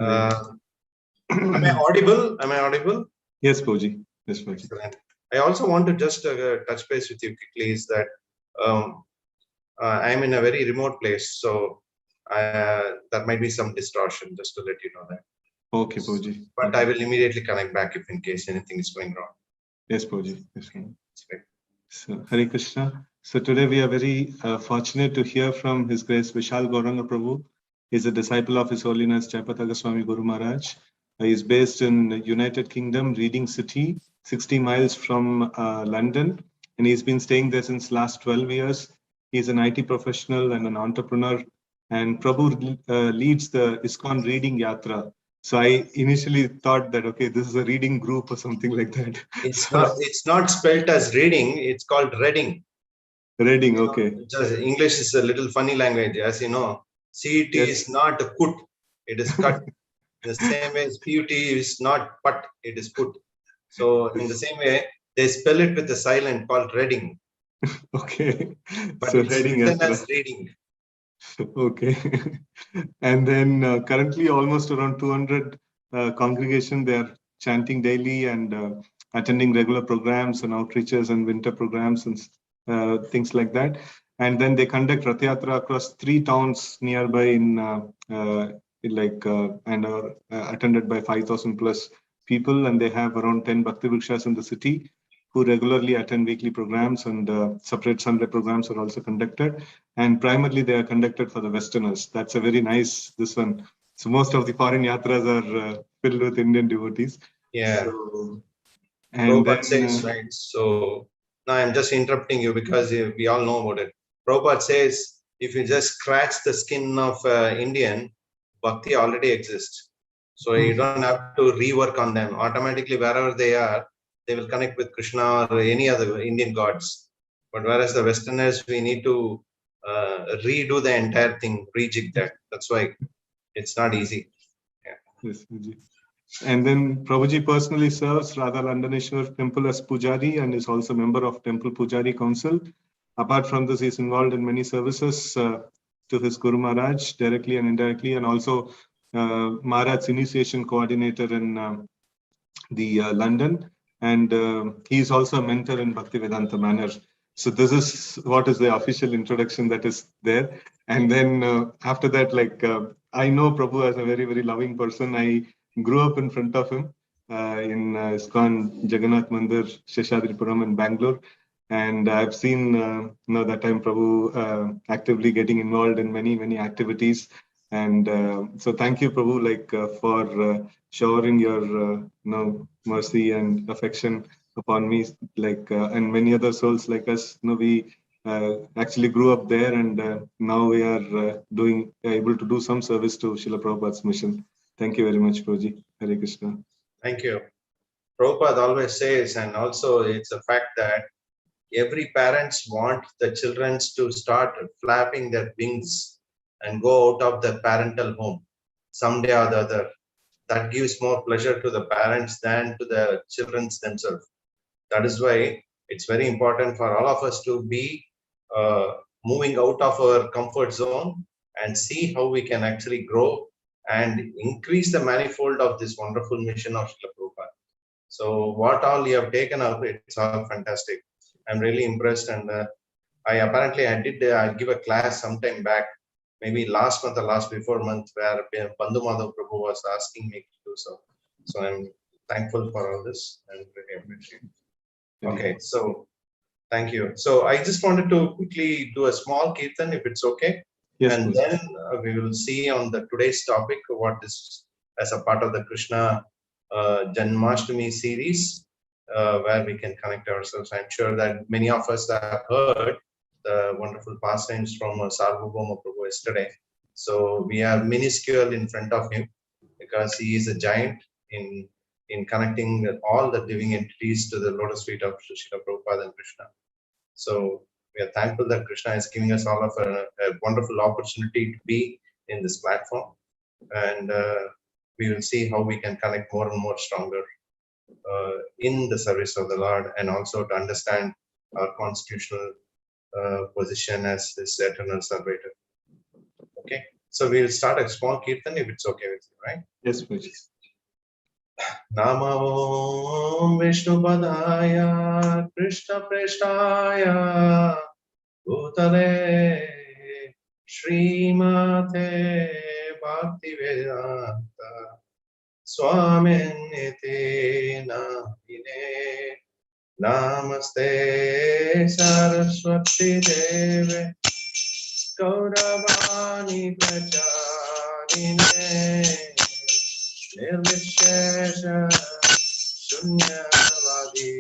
Am I audible? Am I audible? Yes, Prabhuji. Yes, Prabhuji. Excellent. I also want to just touch base with you quickly is that I'm in a very remote place, so there might be some distortion, just to let you know that. Okay, Prabhuji. But I will immediately connect back if in case anything is going wrong. Yes, Prabhuji. Yes, Prabhuji. So, Hare Krishna. So today we are very fortunate to hear from His Grace Vishal Gauranga Prabhu. He's a disciple of His Holiness Jayapataka Goswami Guru Maharaj. He is based in United Kingdom, Reading City, 60 miles from London. And he's been staying there since last 12 years. He's an IT professional and an entrepreneur. And Prabhu leads the ISKCON Reading Yatra. So I initially thought that, okay, this is a reading group or something like that. It's not spelled as reading, it's called reading. Reading, okay. English is a little funny language, as you know. CET is not kut, it is cut. The same way PUT is not put, it is put. So in the same way, they spell it with a silent called reading. Okay. But so it's reading written as reading. Okay. And then currently almost around 200 congregation, they are chanting daily and attending regular programs and outreaches and winter programs and things like that. And then they conduct Rath Yatra across 3 towns nearby and are attended by 5,000 plus people. And they have around 10 Bhakti Vrikshas in the city who regularly attend weekly programs, and separate Sunday programs are also conducted. And primarily they are conducted for the Westerners. That's a very nice, this one. So most of the foreign yatras are filled with Indian devotees. Yeah. So, and Prabhupada then, says, right? So now I'm just interrupting you because we all know about it. Prabhupada says, if you just scratch the skin of Indian, bhakti already exists. So you don't have to rework on them. Automatically, wherever they are, they will connect with Krishna or any other Indian gods. But whereas the Westerners, we need to redo the entire thing, rejig that. That's why it's not easy. Yeah. Yes, and then Prabhuji personally serves Radha Landaneshwar Temple as Pujari and is also a member of Temple Pujari Council. Apart from this, he is involved in many services to his Guru Maharaj, directly and indirectly, and also Maharaj's initiation coordinator in London. And he is also a mentor in Bhaktivedanta manner. So this is what is the official introduction that is there. And then after that, I know Prabhu as a very, very loving person. I grew up in front of him in ISKCON Jagannath Mandir, Sheshadripuram in Bangalore. And I've seen that time Prabhu actively getting involved in many, many activities. And so thank you, Prabhu, for showering your mercy and affection upon me, and many other souls like us. We actually grew up there, and now we are able to do some service to Srila Prabhupada's mission. Thank you very much, Prabhuji. Hare Krishna. Thank you. Prabhupada always says, and also it's a fact that every parents want the children to start flapping their wings and go out of the parental home someday or the other. That gives more pleasure to the parents than to the children themselves. That is why it's very important for all of us to be moving out of our comfort zone and see how we can actually grow and increase the manifold of this wonderful mission of Srila Prabhupada. So what all you have taken up, it's all fantastic. I'm really impressed, and I did give a class sometime back, maybe last month or last before month, where Bandhu Madhav Prabhu was asking me to do so. So I'm thankful for all this and really appreciate it. Okay, so thank you. So I just wanted to quickly do a small kirtan, if it's okay. Yes, and please. then we will see on the today's topic what is as a part of the Krishna Janmashtami series, where we can connect ourselves. I'm sure that many of us have heard the wonderful pastimes from Sarvabhauma Prabhu yesterday. So we are minuscule in front of him because he is a giant in connecting all the living entities to the lotus feet of Srila Prabhupada and Krishna. So we are thankful that Krishna is giving us all of a wonderful opportunity to be in this platform. And we will see how we can connect more and more stronger in the service of the Lord, and also to understand our constitutional position as this eternal servator. Okay, so we'll start a small kirtan if it's okay with you, right? Yes, Prabhuji. Namo Vishnupadaya Krishna Prestaya Bhutale Srimate Bhaktivedanta Swaminiti Namine Namaste Saraswati Deve Gauravani Pracharine Nirvishesha Shunyavadi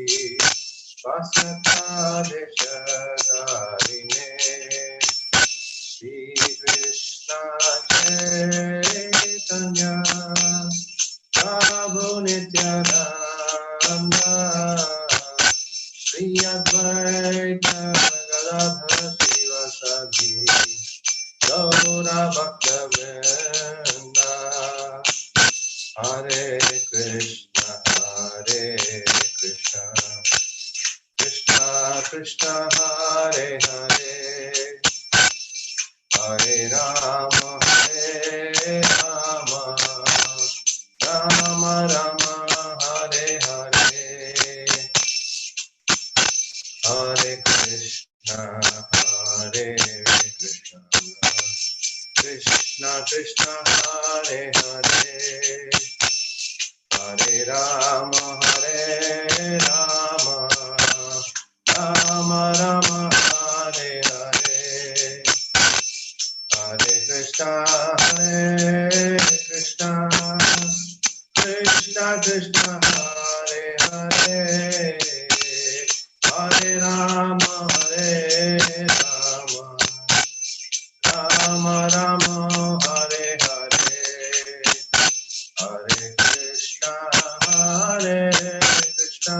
Vasatadeshadarine Shri Krishna Chaitanya Prabhu Nityananda Shri Advaita Gadadhara Sivasadi Gaura Bhakta-vrinda Hare Krishna Krishna Krishna Hare Hare Hare Rama Rama Rama Hare Hare Hare Krishna Krishna Krishna Hare Hare Hare Rama Rama Rama Hare Hare Hare Krishna Krishna Krishna Hare Hare Hare Rama Rama Rama Hare Hare Hare Krishna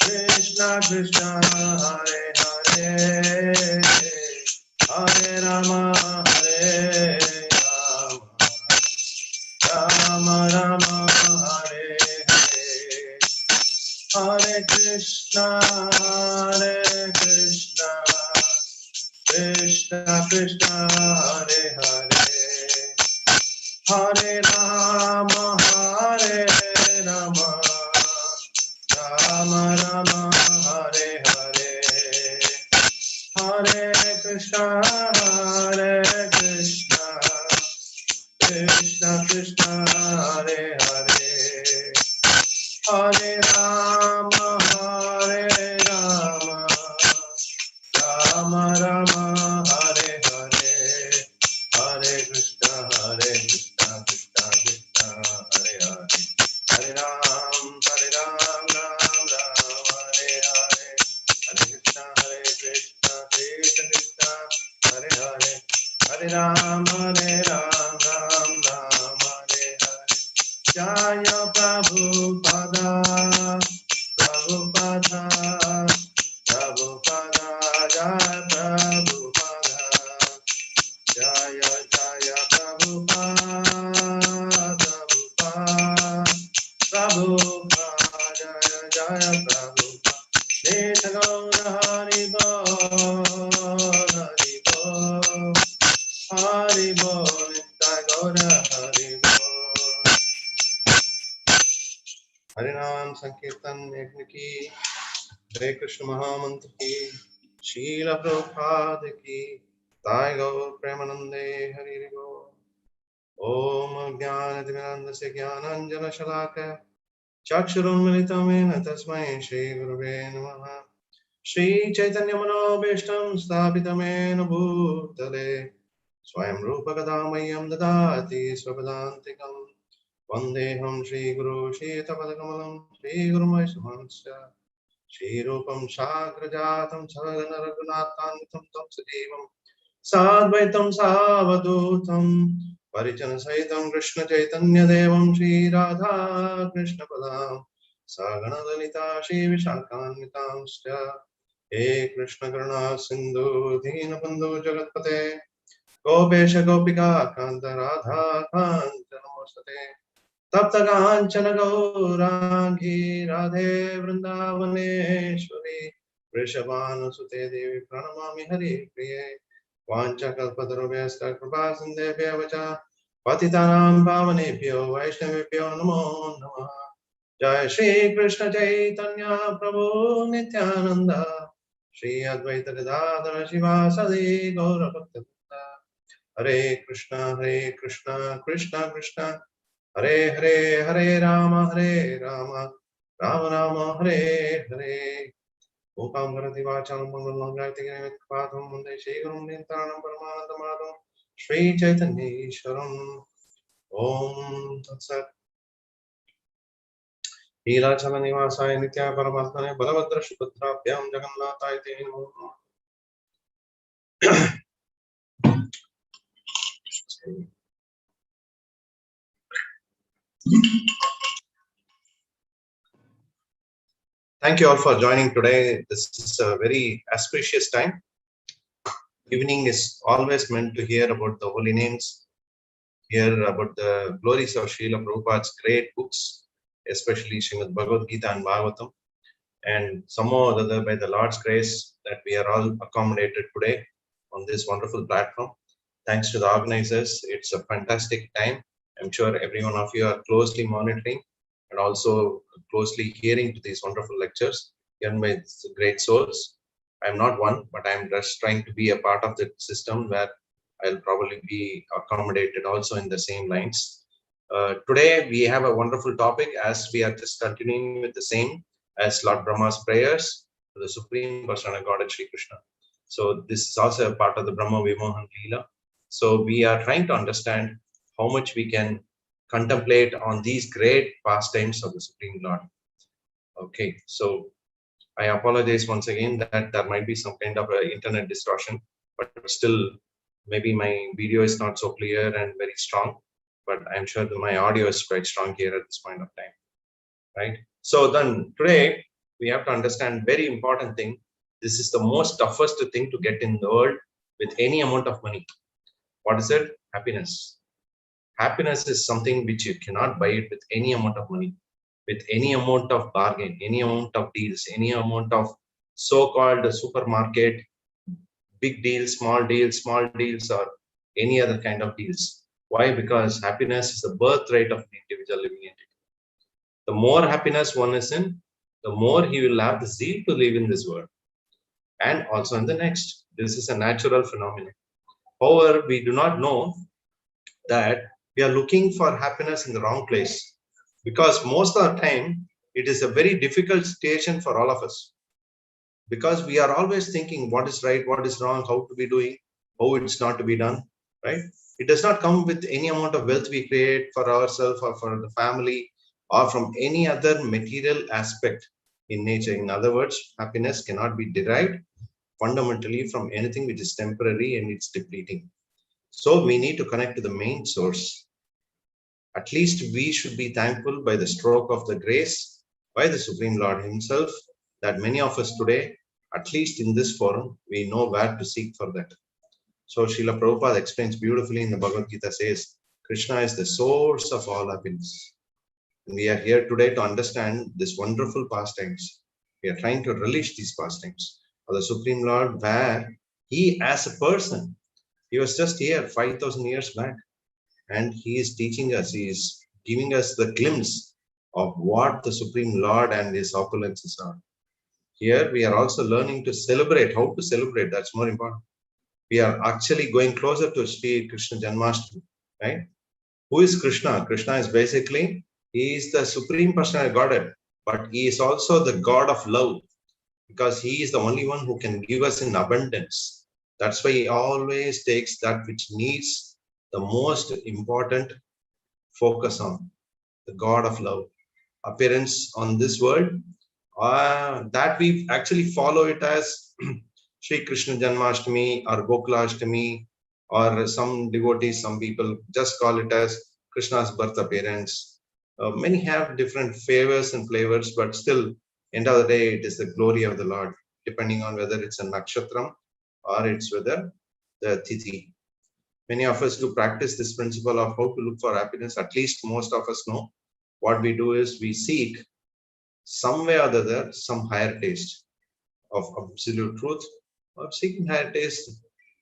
Krishna Krishna Hare Hare Hare Rama Rama Rama Hare Hare Hare Krishna Krishna Krishna Hare Hare Hare Rama Rama Rama Hare Hare Hare Krishna Krishna Krishna Hare Hare Hare Rama Rama Rama Hare Hare Hare Krishna Krishna Krishna Hare Hare Hare Ram Ram Hare Hare Hare Krishna Krishna Krishna Hare Hare Hare Ram Ram Hare Hare Jaya Prabhupada Prabhupada Prabhupada Jaya Prabhupada Jaya Jaya Prabhupada Prabhupada Jaya Jaya Prabhupada Nitya Gaura Hari Bol Hari Bol Nitya Gaura Hari Bol Hari Nam Sankirtan Yajna ki Hare Krishna Mahamantra ki Srila Prabhupada ki Sai Gaur Premanande Hari Bol Om Jnana-Timirandasya Jnananjana-Shalakaya Chakshurunmilitam Yena Tasmai Shri Gurave Namaha Shri Chaitanya Manobhishtam Sthapitam Yena Bhutale Swayam Rupa Kadamayam Dadati Swapadantikam Vandeham Shri Guru Shetapadakamalam Shri Guru Vaishnavansya Shri Rupam Shagrajatam Sargana Raghunathanvitam Tam Sadevam Sadvaitam Savadutam Parijana Sahitam Krishna Chaitanya Devam Shri Radha Krishna Padam Sagana Lalita Shri Vishakanitam Sya He Krishna Karuna Sindhu Dina Bandhu Jagatpate Gopesha Gopika Kanta Radha Kanta Namaste Tapta Kanchana Gaurangi Radhe Vrindavaneshwari Vrishabhanu Sute Devi Pranamami Hari Priye Vancha Kalpatarubhyascha Kripa Sindebhya Vacha Patitanam Pavanebhyo Vaishnavebhyo Namo Namaha. Jai Shri Krishna Chaitanya Prabhu Nityananda Shri Advaita Gadadhara Shivasadi Gaura Bhakta Hare Krishna Krishna Krishna Hare Hare Hare Rama Rama Rama Hare Hare Okam Bharati Vacham Mangalam Gaiti Padam Munde Shri Gurum Nintanam Paramanandamatam Shri Chaitanya Ishwaram Om Tatsat Lila Chalanivasaya Nitya Paramatmane Balavadra Subhadrabhyam Jagannathaye Te Namo. Thank you all for joining today. This is a very auspicious time. Evening is always meant to hear about the holy names, hear about the glories of Srila Prabhupada's great books, especially Srimad Bhagavad Gita and Bhagavatam. And somehow or other, by the Lord's grace, that we are all accommodated today on this wonderful platform. Thanks to the organizers. It's a fantastic time. I'm sure every one of you are closely monitoring and also closely hearing to these wonderful lectures given by great souls. I'm not one, but I'm just trying to be a part of the system where I'll probably be accommodated also in the same lines. Today, we have a wonderful topic as we are just continuing with the same as Lord Brahma's prayers to the Supreme Personality of Godhead Shri Krishna. So this is also a part of the Brahma Vimohan Lila. So we are trying to understand how much we can contemplate on these great pastimes of the Supreme Lord. Okay, so I apologize once again that there might be some kind of internet distortion, but still maybe my video is not so clear and very strong, but I'm sure that my audio is quite strong here at this point of time, right? So then today we have to understand very important thing. This is the most toughest thing to get in the world with any amount of money. What is it? Happiness. Happiness is something which you cannot buy it with any amount of money, with any amount of bargain, any amount of deals, any amount of so-called supermarket, big deals, small deals, or any other kind of deals. Why? Because happiness is the birthright of an individual living entity. The more happiness one is in, the more he will have the zeal to live in this world and also in the next. This is a natural phenomenon. However, we do not know that we are looking for happiness in the wrong place, because most of the time it is a very difficult situation for all of us, because we are always thinking what is right, what is wrong, how to be doing, how it's not to be done, right? It does not come with any amount of wealth we create for ourselves or for the family or from any other material aspect in nature. In other words, happiness cannot be derived fundamentally from anything which is temporary and it's depleting. So we need to connect to the main source. At least we should be thankful by the stroke of the grace by the Supreme Lord himself that many of us today, at least in this forum, we know where to seek for that. So Srila Prabhupada explains beautifully in the Bhagavad Gita, says, Krishna is the source of all happiness. And we are here today to understand this wonderful pastimes. We are trying to relish these pastimes of the Supreme Lord, where he as a person, he was just here 5,000 years back, and he is teaching us, he is giving us the glimpse of what the Supreme Lord and his opulences are. Here we are also learning to celebrate, how to celebrate, that's more important. We are actually going closer to Sri Krishna Janmashtami, right? Who is Krishna? Krishna is basically, he is the Supreme Personality Godhead, but he is also the God of love, because he is the only one who can give us in abundance. That's why he always takes that which needs the most important focus on, the God of love. Appearance on this world, that we actually follow it as Sri Krishna Janmashtami or Gokulashtami, or some devotees, some people just call it as Krishna's birth appearance. Many have different favors and flavors, but still, end of the day, it is the glory of the Lord, depending on whether it's a nakshatram or it's whether the tithi. Many of us do practice this principle of how to look for happiness. At least most of us know. What we do is we seek some way or the other some higher taste of absolute truth, or seeking higher taste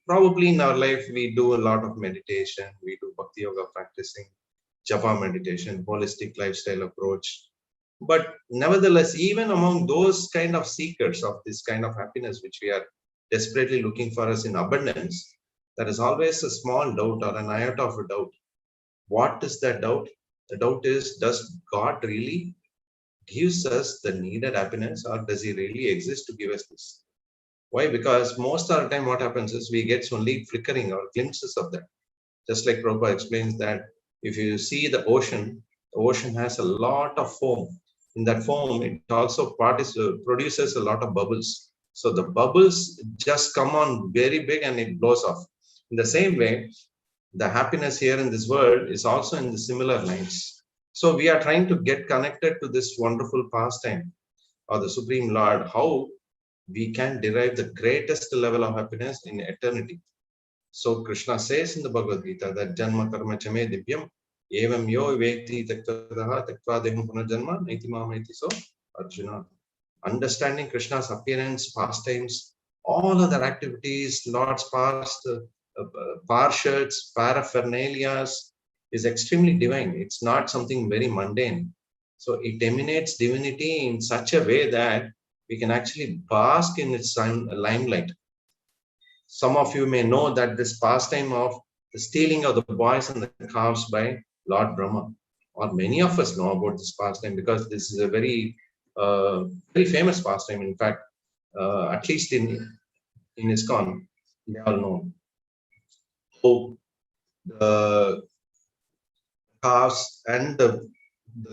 Probably in our life, we do a lot of meditation, we do bhakti yoga practicing, japa meditation, holistic lifestyle approach. But nevertheless, even among those kind of seekers of this kind of happiness, which we are desperately looking for us in abundance, there is always a small doubt or an iota of a doubt. What is that doubt? The doubt is, does God really gives us the needed happiness, or does he really exist to give us this? Why? Because most of the time what happens is we get only flickering or glimpses of that. Just like Prabhupada explains that if you see the ocean has a lot of foam. In that foam, it also produces a lot of bubbles. So the bubbles just come on very big and it blows off. In the same way, the happiness here in this world is also in the similar lines. So we are trying to get connected to this wonderful pastime or the Supreme Lord, how we can derive the greatest level of happiness in eternity. So Krishna says in the Bhagavad Gita that Janma Karma Chame Divyam Evam Yo Vekti Taktadaha Taktva Deham Punarjanma Naiti Mameti. So Arjuna, understanding Krishna's appearance, pastimes, all other activities, Lord's past, parshats, paraphernalias is extremely divine. It's not something very mundane. So it emanates divinity in such a way that we can actually bask in its limelight. Some of you may know that this pastime of the stealing of the boys and the calves by Lord Brahma, or many of us know about this pastime because this is a very famous pastime. In fact, at least in ISKCON, they all know. So the calves and the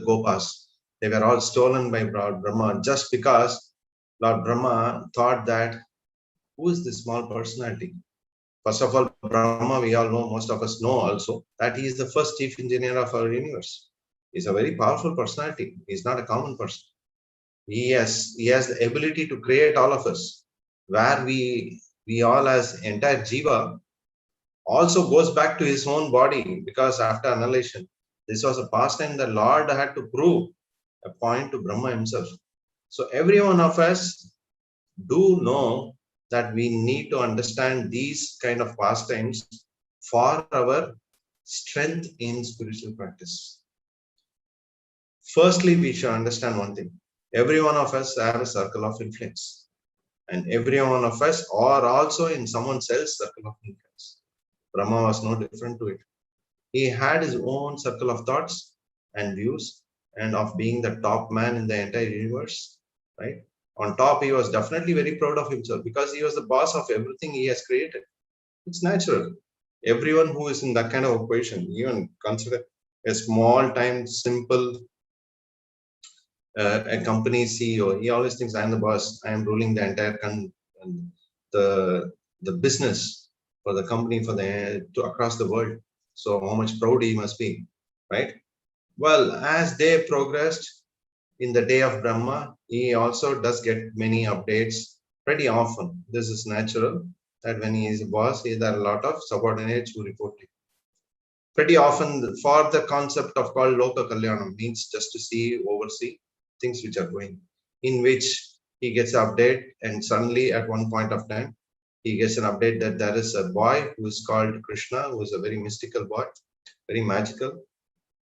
gopas, they were all stolen by Lord Brahma just because Lord Brahma thought that who is this small personality? First of all, Brahma, we all know, most of us know also, that he is the first chief engineer of our universe. He's a very powerful personality. He's not a common person. He has the ability to create all of us, where we all as entire jiva also goes back to his own body, because after annihilation, this was a pastime the Lord had to prove a point to Brahma himself. So every one of us do know that we need to understand these kind of pastimes for our strength in spiritual practice. Firstly, we should understand one thing. Every one of us have a circle of influence, and every one of us are also in someone else's circle of influence. Brahma was no different to it. He had his own circle of thoughts and views, and of being the top man in the entire universe, right? On top, he was definitely very proud of himself because he was the boss of everything he has created. It's natural. Everyone who is in that kind of a position, even consider a small time, simple a company CEO, he always thinks, I am the boss, I am ruling the entire the business for the company across the world. So how much proud he must be, right? Well, as they progressed in the day of Brahma, he also does get many updates pretty often. This is natural that when he is a boss, there are a lot of subordinates who report to him. Pretty often for the concept of called Loka Kalyanam, means just to see, oversee things which are going, in which he gets an update, and suddenly at one point of time, he gets an update that there is a boy who is called Krishna, who is a very mystical boy, very magical.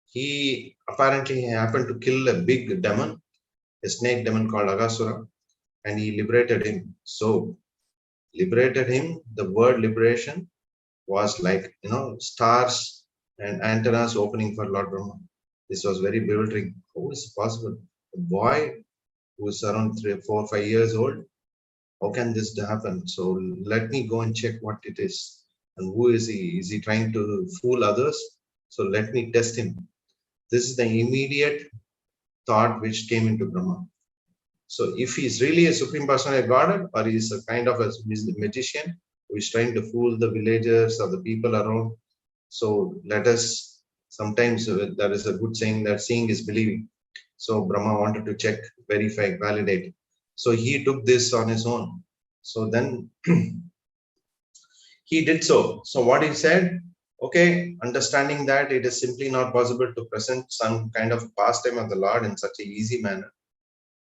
He apparently happened to kill a big demon, a snake demon called Aghasura, and he liberated him. So, liberated him, the word liberation was like, stars and antennas opening for Lord Brahma. This was very bewildering. How is it possible? A boy who is around 3, 4, 5 years old, how can this happen? So let me go and check what it is. And who is he? Is he trying to fool others? So let me test him. This is the immediate thought which came into Brahma. So if he's really a supreme personality of Godhead, or he's a kind of a magician who is trying to fool the villagers or the people around. So let us, sometimes there is a good saying that seeing is believing. So Brahma wanted to check, verify, validate. So he took this on his own. So then he did so. So what he said, okay, understanding that it is simply not possible to present some kind of pastime of the Lord in such an easy manner,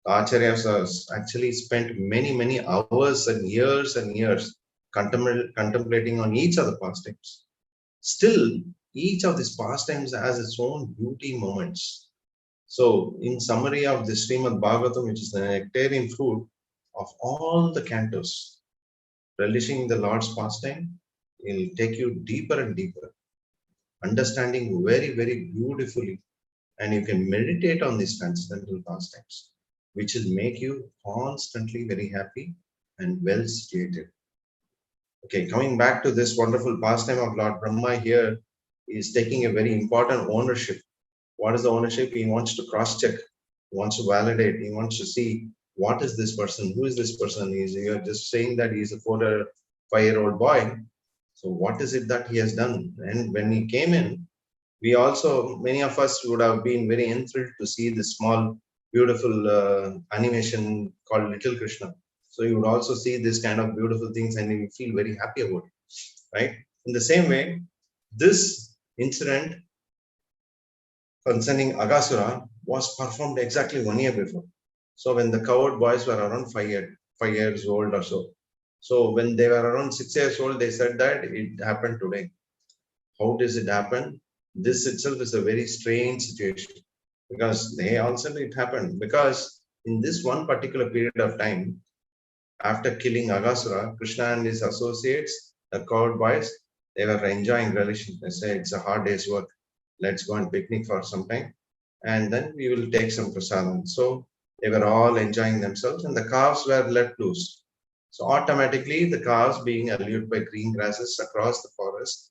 the Acharyas actually spent many, many hours and years contemplating on each of the pastimes. Still, each of these pastimes has its own beauty moments. So, in summary of the Srimad Bhagavatam, which is the nectarian fruit of all the cantos, relishing the Lord's pastime, will take you deeper and deeper, understanding very, very beautifully. And you can meditate on these transcendental pastimes, which will make you constantly very happy and well situated. Okay, coming back to this wonderful pastime of Lord Brahma here, is taking a very important ownership. What is the ownership? He wants to cross-check, he wants to validate, he wants to see what is this person, who is this person? You're just saying that he's a 4 or 5-year-old boy. So what is it that he has done? And when he came in, we also, many of us would have been very enthralled to see this small, beautiful animation called Little Krishna. So you would also see this kind of beautiful things and you feel very happy about it, right? In the same way, this incident concerning Agasura was performed exactly 1 year before. So when the coward boys were around 5 years old or so. So when they were around 6 years old, they said that it happened today. How does it happen? This itself is a very strange situation because they also it happened because in this one particular period of time, after killing Agasura, Krishna and his associates, the coward boys, they were enjoying relation. They say it's a hard day's work. Let's go and picnic for some time, and then we will take some prasadam. So they were all enjoying themselves, and the calves were let loose. So automatically, the calves, being allured by green grasses across the forest,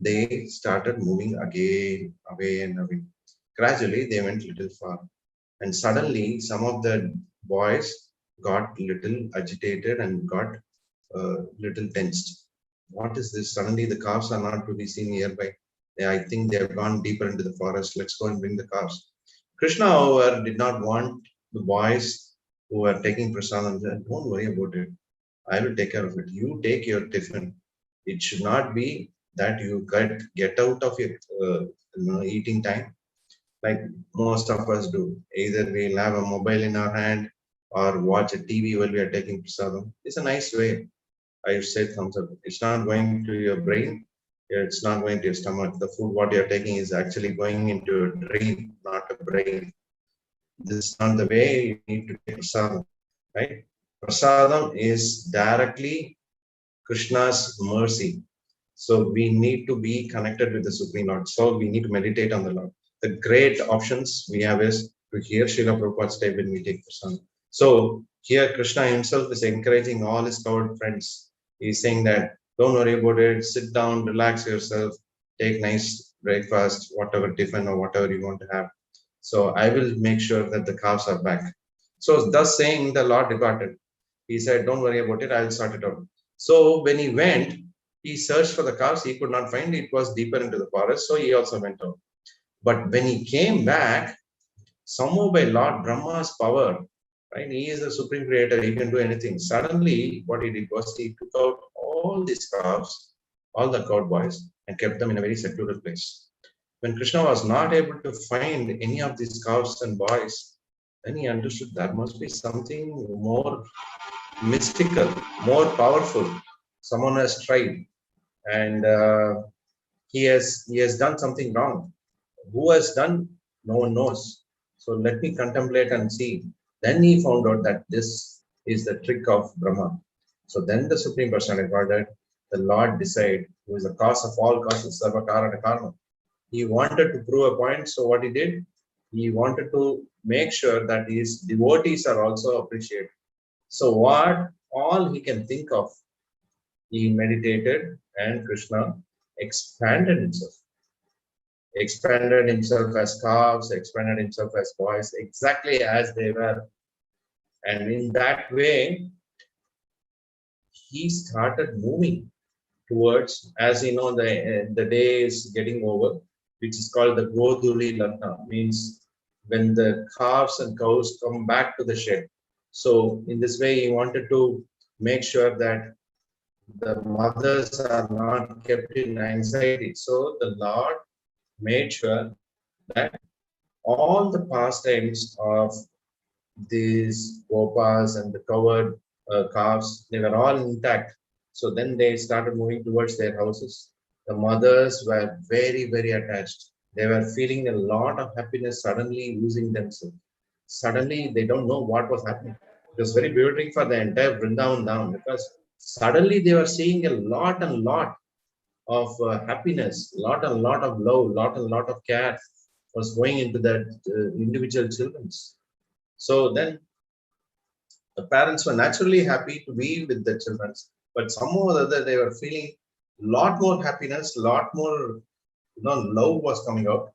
they started moving again, away and away. Gradually, they went little far, and suddenly, some of the boys got little agitated and got little tensed. What is this? Suddenly, the calves are not to be seen nearby. I think they have gone deeper into the forest. Let's go and bring the calves. Krishna, however, did not want the boys who were taking prasadam. Said, don't worry about it. I will take care of it. You take your tiffin. It should not be that you get out of your eating time like most of us do. Either we'll have a mobile in our hand or watch a TV while we are taking prasadam. It's a nice way. I say thumbs up. It's not going to your brain. It's not going to your stomach. The food what you're taking is actually going into a drain, not a brain. This is not the way you need to take prasadam, right? Prasadam is directly Krishna's mercy. So we need to be connected with the Supreme Lord. So we need to meditate on the Lord. The great options we have is to hear Srila Prabhupada's step when we take prasadam. So here Krishna himself is encouraging all his coward friends. He's saying that don't worry about it, sit down, relax yourself, take nice breakfast, whatever tiffin or whatever you want to have. So I will make sure that the calves are back. So thus saying, the Lord departed. He said, don't worry about it, I'll sort it out. So when he went, he searched for the calves, he could not find it, was deeper into the forest, so he also went out. But when he came back, somehow by Lord Brahma's power, right? He is the supreme creator, he can do anything. Suddenly, what he did was he took out all these calves, all the cowboys, boys, and kept them in a very secluded place. When Krishna was not able to find any of these calves and boys, then he understood there must be something more mystical, more powerful. Someone has tried, and he has done something wrong. Who has done? No one knows. So let me contemplate and see. Then he found out that this is the trick of Brahma. So then the Supreme Personality of Godhead, the Lord decided, who is the cause of all causes, Sarva Karana Karma. He wanted to prove a point. So what he did, he wanted to make sure that his devotees are also appreciated. So what all he can think of, he meditated and Krishna expanded himself as calves, expanded himself as boys, exactly as they were. And in that way, he started moving towards, as you know, the day is getting over, which is called the Goduli Lagna, means when the calves and cows come back to the shed. So in this way, he wanted to make sure that the mothers are not kept in anxiety. So the Lord made sure that all the pastimes of these gopas and the covered calves, they were all intact. So then they started moving towards their houses. The mothers were very, very attached. They were feeling a lot of happiness, suddenly losing themselves. Suddenly, they don't know what was happening. It was very bewildering for the entire Vrindavan down, because suddenly they were seeing a lot and lot of happiness, lot and lot of love, lot and lot of care was going into that individual children's. So then the parents were naturally happy to be with the children, but somehow or other they were feeling lot more happiness, lot more love was coming out.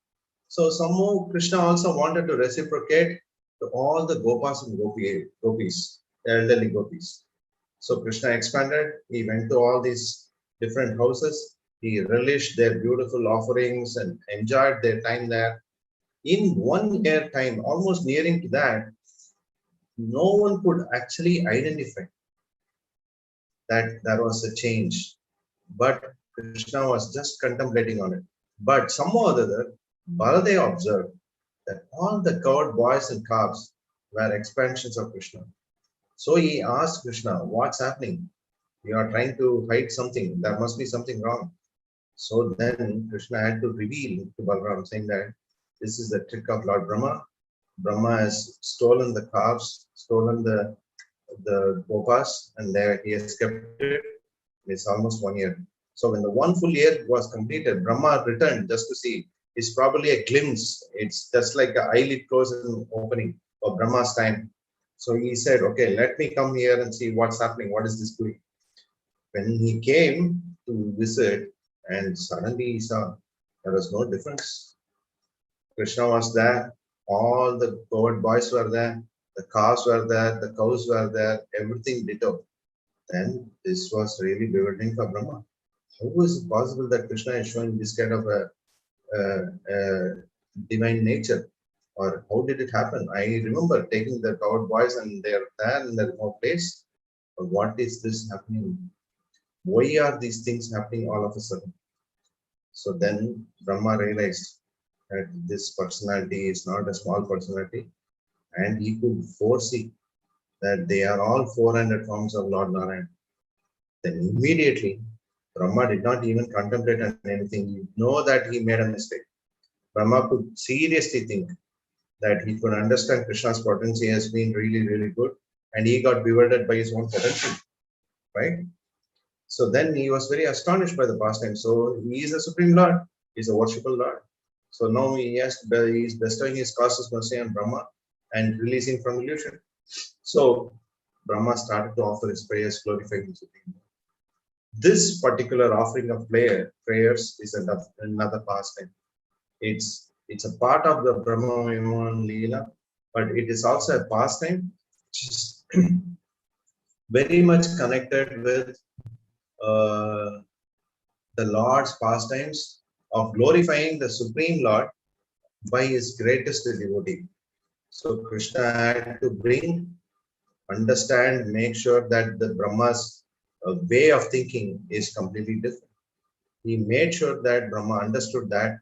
So somehow Krishna also wanted to reciprocate to all the Gopas and gopis, the elderly gopis. So Krishna expanded. He went to all these different houses. He relished their beautiful offerings and enjoyed their time there. In 1 year time, almost nearing to that, no one could actually identify that there was a change. But Krishna was just contemplating on it. But somehow or other, Baladev observed that all the covered boys and calves were expansions of Krishna. So he asked Krishna, what's happening? You are trying to hide something. There must be something wrong. So then Krishna had to reveal to Balaram, saying that this is the trick of Lord Brahma. Brahma has stolen the calves, stolen the gopas, and there he has kept it. It's almost 1 year. So when the 1 full year was completed, Brahma returned just to see. It's probably a glimpse. It's just like the eyelid close and opening of Brahma's time. So he said, okay, let me come here and see what's happening. What is this doing? When he came to visit, and suddenly he saw there was no difference. Krishna was there. All the covered boys were there. The calves were there. The cows were there. Everything ditto. Then this was really bewildering for Brahma. How is it possible that Krishna is showing this kind of a divine nature? Or how did it happen? I remember taking the covered boys and they're there in the remote place. But what is this happening? Why are these things happening all of a sudden? So then Brahma realized that this personality is not a small personality, and he could foresee that they are all 400 forms of Lord Narayan. Then immediately, Brahma did not even contemplate on anything. You know that he made a mistake. Brahma could seriously think that he could understand Krishna's potency has been really, really good, and he got bewildered by his own potential, right? So then he was very astonished by the pastime. So he is a supreme Lord, he is a worshipful Lord. So now he is bestowing his causeless mercy on Brahma and releasing from illusion. So Brahma started to offer his prayers, glorifying the Supreme Lord. This particular offering of prayers is another pastime. It's a part of the Brahma Lila, but it is also a pastime which is very much connected with the Lord's pastimes of glorifying the Supreme Lord by his greatest devotee. So Krishna had to understand, make sure that the Brahma's way of thinking is completely different. He made sure that Brahma understood that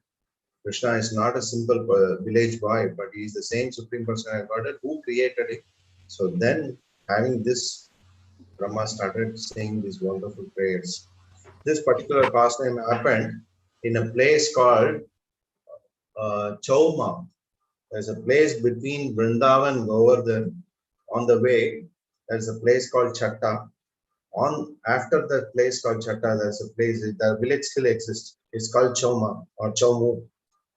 Krishna is not a simple village boy, but he is the same Supreme Personality of Godhead who created it. So then, having this, Brahma started saying these wonderful prayers. This particular pastime happened in a place called Chauma. There's a place between Vrindavan and Govardhan. On the way, there's a place called Chatta. After the place called Chatta, there's a place, the village still exists. It's called Chauma or Chaumu.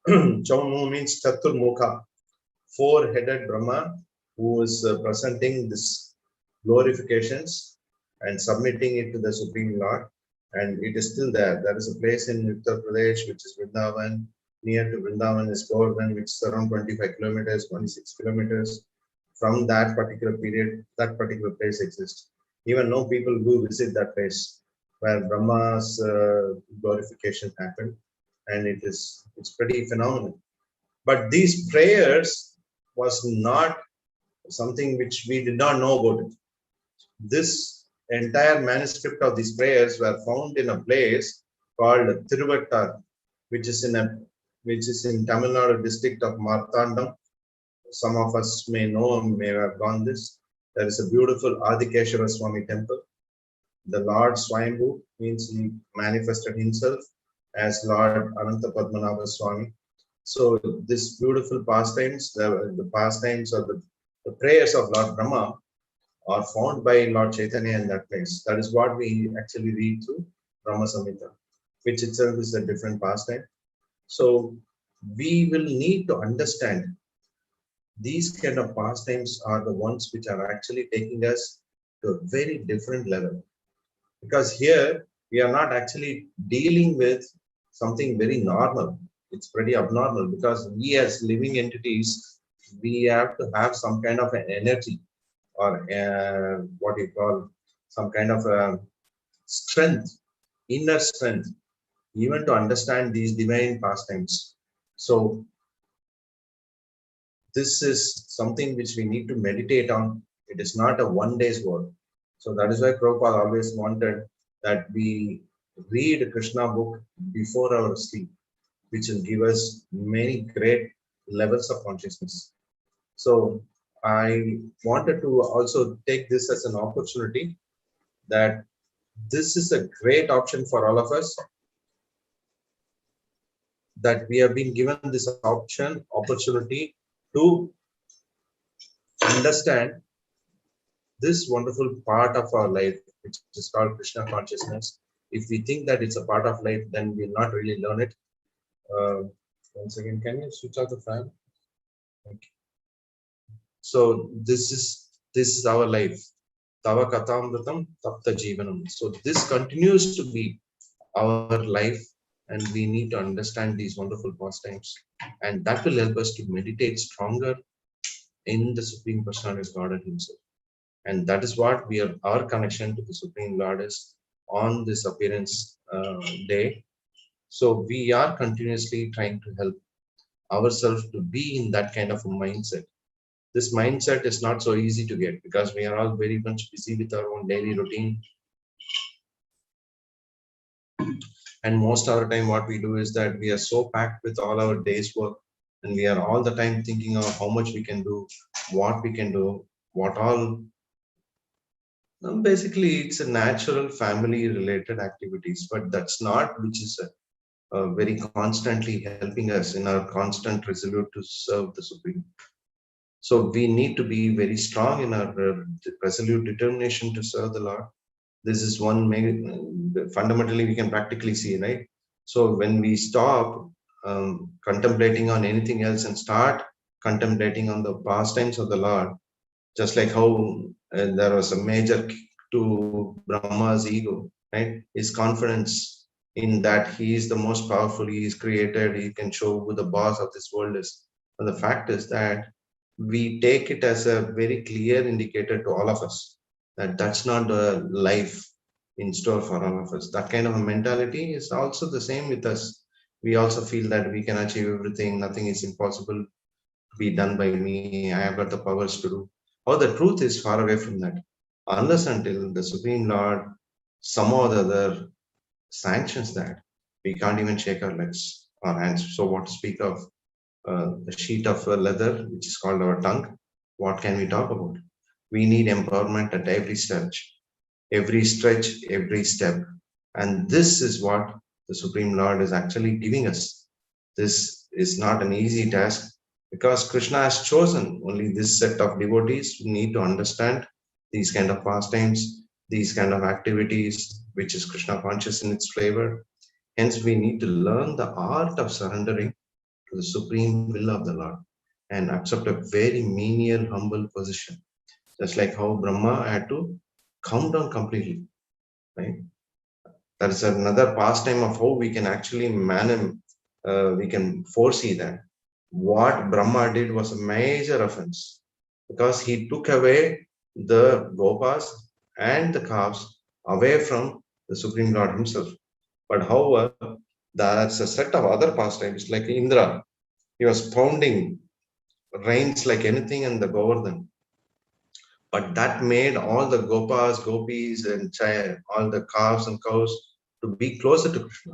Chaumu means Chaturmukha, four-headed Brahma, who is presenting this glorifications and submitting it to the Supreme Lord. And it is still there. There is a place in Uttar Pradesh, which is Vrindavan. Near to Vrindavan is Govardhan, which is around 25 kilometers, 26 kilometers. From that particular period, that particular place exists. Even now, people do visit that place where Brahma's glorification happened, and it's pretty phenomenal. But these prayers was not something which we did not know about it. This entire manuscript of these prayers were found in a place called Thiruvattar, which is in Tamil Nadu district of Marthandam. Some of us may know, may have gone this. There is a beautiful Adikeshwara Swami temple. The Lord Swayambhu means he manifested himself as Lord Ananta Padmanabha Swami. So this beautiful pastimes, the pastimes or the prayers of Lord Brahma are found by Lord Chaitanya in that place. That is what we actually read through Brahma Samhita, which itself is a different pastime. So we will need to understand these kind of pastimes are the ones which are actually taking us to a very different level. Because here we are not actually dealing with something very normal. It's pretty abnormal because we as living entities, we have to have some kind of an energy or what you call some kind of strength, inner strength, even to understand these divine pastimes. So this is something which we need to meditate on. It is not a one day's work. So that is why Prabhupada always wanted that we read Krishna book before our sleep, which will give us many great levels of consciousness. So I wanted to also take this as an opportunity that this is a great option for all of us, that we have been given this opportunity to understand this wonderful part of our life, which is called Krishna consciousness. If we think that it's a part of life, then we'll not really learn it. Once again, can you switch off the fan? Okay. So this is our life. Tava katamratam tapta jivanam. So this continues to be our life, and we need to understand these wonderful pastimes, and that will help us to meditate stronger in the Supreme Personality of Godhead Himself. And that is what we are, our connection to the Supreme Lord is on this appearance day. So we are continuously trying to help ourselves to be in that kind of a mindset. This mindset is not so easy to get because we are all very much busy with our own daily routine. And most of the time what we do is that we are so packed with all our day's work, and we are all the time thinking of how much we can do, what we can do, what all. Basically, it's a natural family related activities, but that's not which is very constantly helping us in our constant resolute to serve the Supreme. So we need to be very strong in our resolute determination to serve the Lord. This is one fundamentally we can practically see, right? So when we stop contemplating on anything else and start contemplating on the pastimes of the Lord, just like how there was a major kick to Brahma's ego, right? His confidence in that he is the most powerful, he is created, he can show who the boss of this world is. And the fact is that we take it as a very clear indicator to all of us that that's not the life in store for all of us. That kind of a mentality is also the same with us. We also feel that we can achieve everything, nothing is impossible to be done by me, I have got the powers to do. Oh, the truth is far away from that. Unless until the Supreme Lord somehow or the other sanctions that, we can't even shake our legs or hands. So what to speak of a sheet of leather, which is called our tongue? What can we talk about? We need empowerment at every stretch, every step. And this is what the Supreme Lord is actually giving us. This is not an easy task because Krishna has chosen only this set of devotees who need to understand these kind of pastimes, these kind of activities, which is Krishna conscious in its flavor. Hence, we need to learn the art of surrendering to the supreme will of the Lord and accept a very menial, humble position. Just like how Brahma had to come down completely, right? That is another pastime of how we can actually we can foresee that. What Brahma did was a major offense because he took away the Gopas and the calves away from the Supreme Lord himself. But however, that's a set of other pastimes like Indra. He was pounding rains like anything in the Govardhan. But that made all the Gopas, Gopis, and all the calves and cows to be closer to Krishna.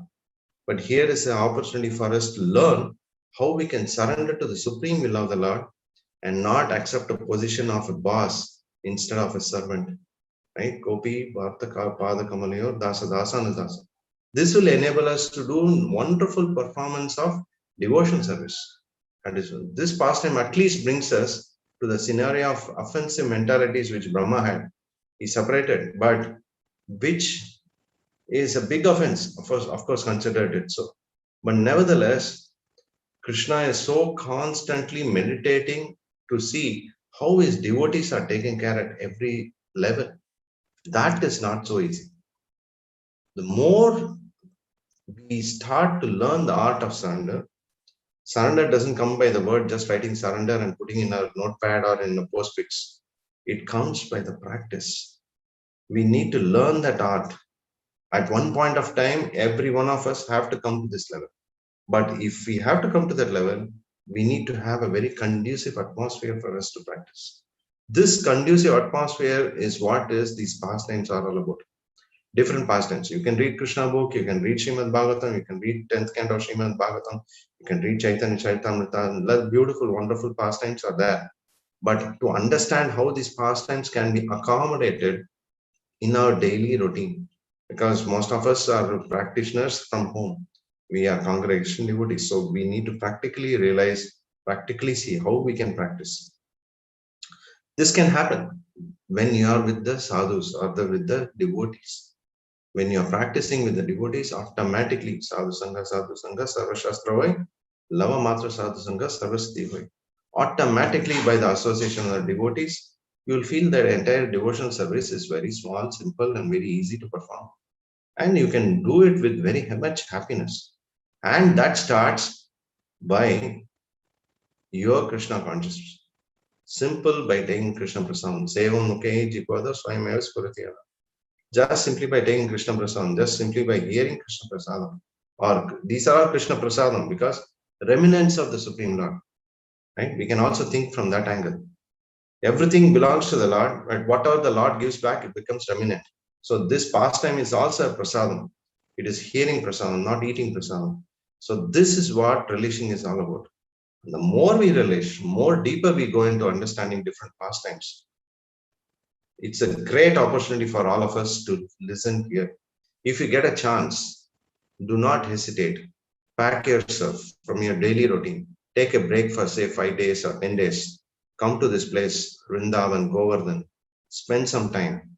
But here is an opportunity for us to learn how we can surrender to the supreme will of the Lord and not accept a position of a boss instead of a servant. right? Gopi, Bharta, Pada, Kamalayo, Dasa, Dasa, Anudasa. This will enable us to do wonderful performance of devotion service. And this pastime at least brings us to the scenario of offensive mentalities which Brahma had. He separated, but which is a big offense, of course, considered it so. But nevertheless, Krishna is so constantly meditating to see how his devotees are taken care at every level. That is not so easy. The more we start to learn the art of surrender, surrender doesn't come by the word just writing surrender and putting in a notepad or in a postfix. It comes by the practice. We need to learn that art. At one point of time, every one of us have to come to this level. But if we have to come to that level, we need to have a very conducive atmosphere for us to practice. This conducive atmosphere is what these pastimes are all about. Different pastimes. You can read Krishna book, you can read Srimad Bhagavatam, you can read 10th canto of Srimad Bhagavatam, you can read Chaitanya Charitamrita. Beautiful, wonderful pastimes are there. But to understand how these pastimes can be accommodated in our daily routine, because most of us are practitioners from home. We are congregation devotees, so we need to practically realize, practically see how we can practice. This can happen when you are with the sadhus or with the devotees. When you are practicing with the devotees, automatically sadhu sangha, sarva shastra vai, lava matra sadhu sangha, sarva siddhi vai. Automatically, by the association of the devotees, you will feel that entire devotional service is very small, simple, and very easy to perform. And you can do it with very much happiness. And that starts by your Krishna consciousness. Simple by taking Krishna Prasadam. Sevam Muke Jipada Swayameva Spuratiyana. Just simply by taking Krishna Prasadam, just simply by hearing Krishna Prasadam. Or these are all Krishna Prasadam because remnants of the Supreme Lord. Right? We can also think from that angle. Everything belongs to the Lord, but whatever the Lord gives back, it becomes remnant. So this pastime is also a prasadam. It is hearing prasadam, not eating prasadam. So this is what relishing is all about. The more we relish, more deeper we go into understanding different pastimes. It's a great opportunity for all of us to listen here. If you get a chance, do not hesitate. Pack yourself from your daily routine. Take a break for say 5 days or 10 days. Come to this place, Vrindavan, Govardhan. Spend some time.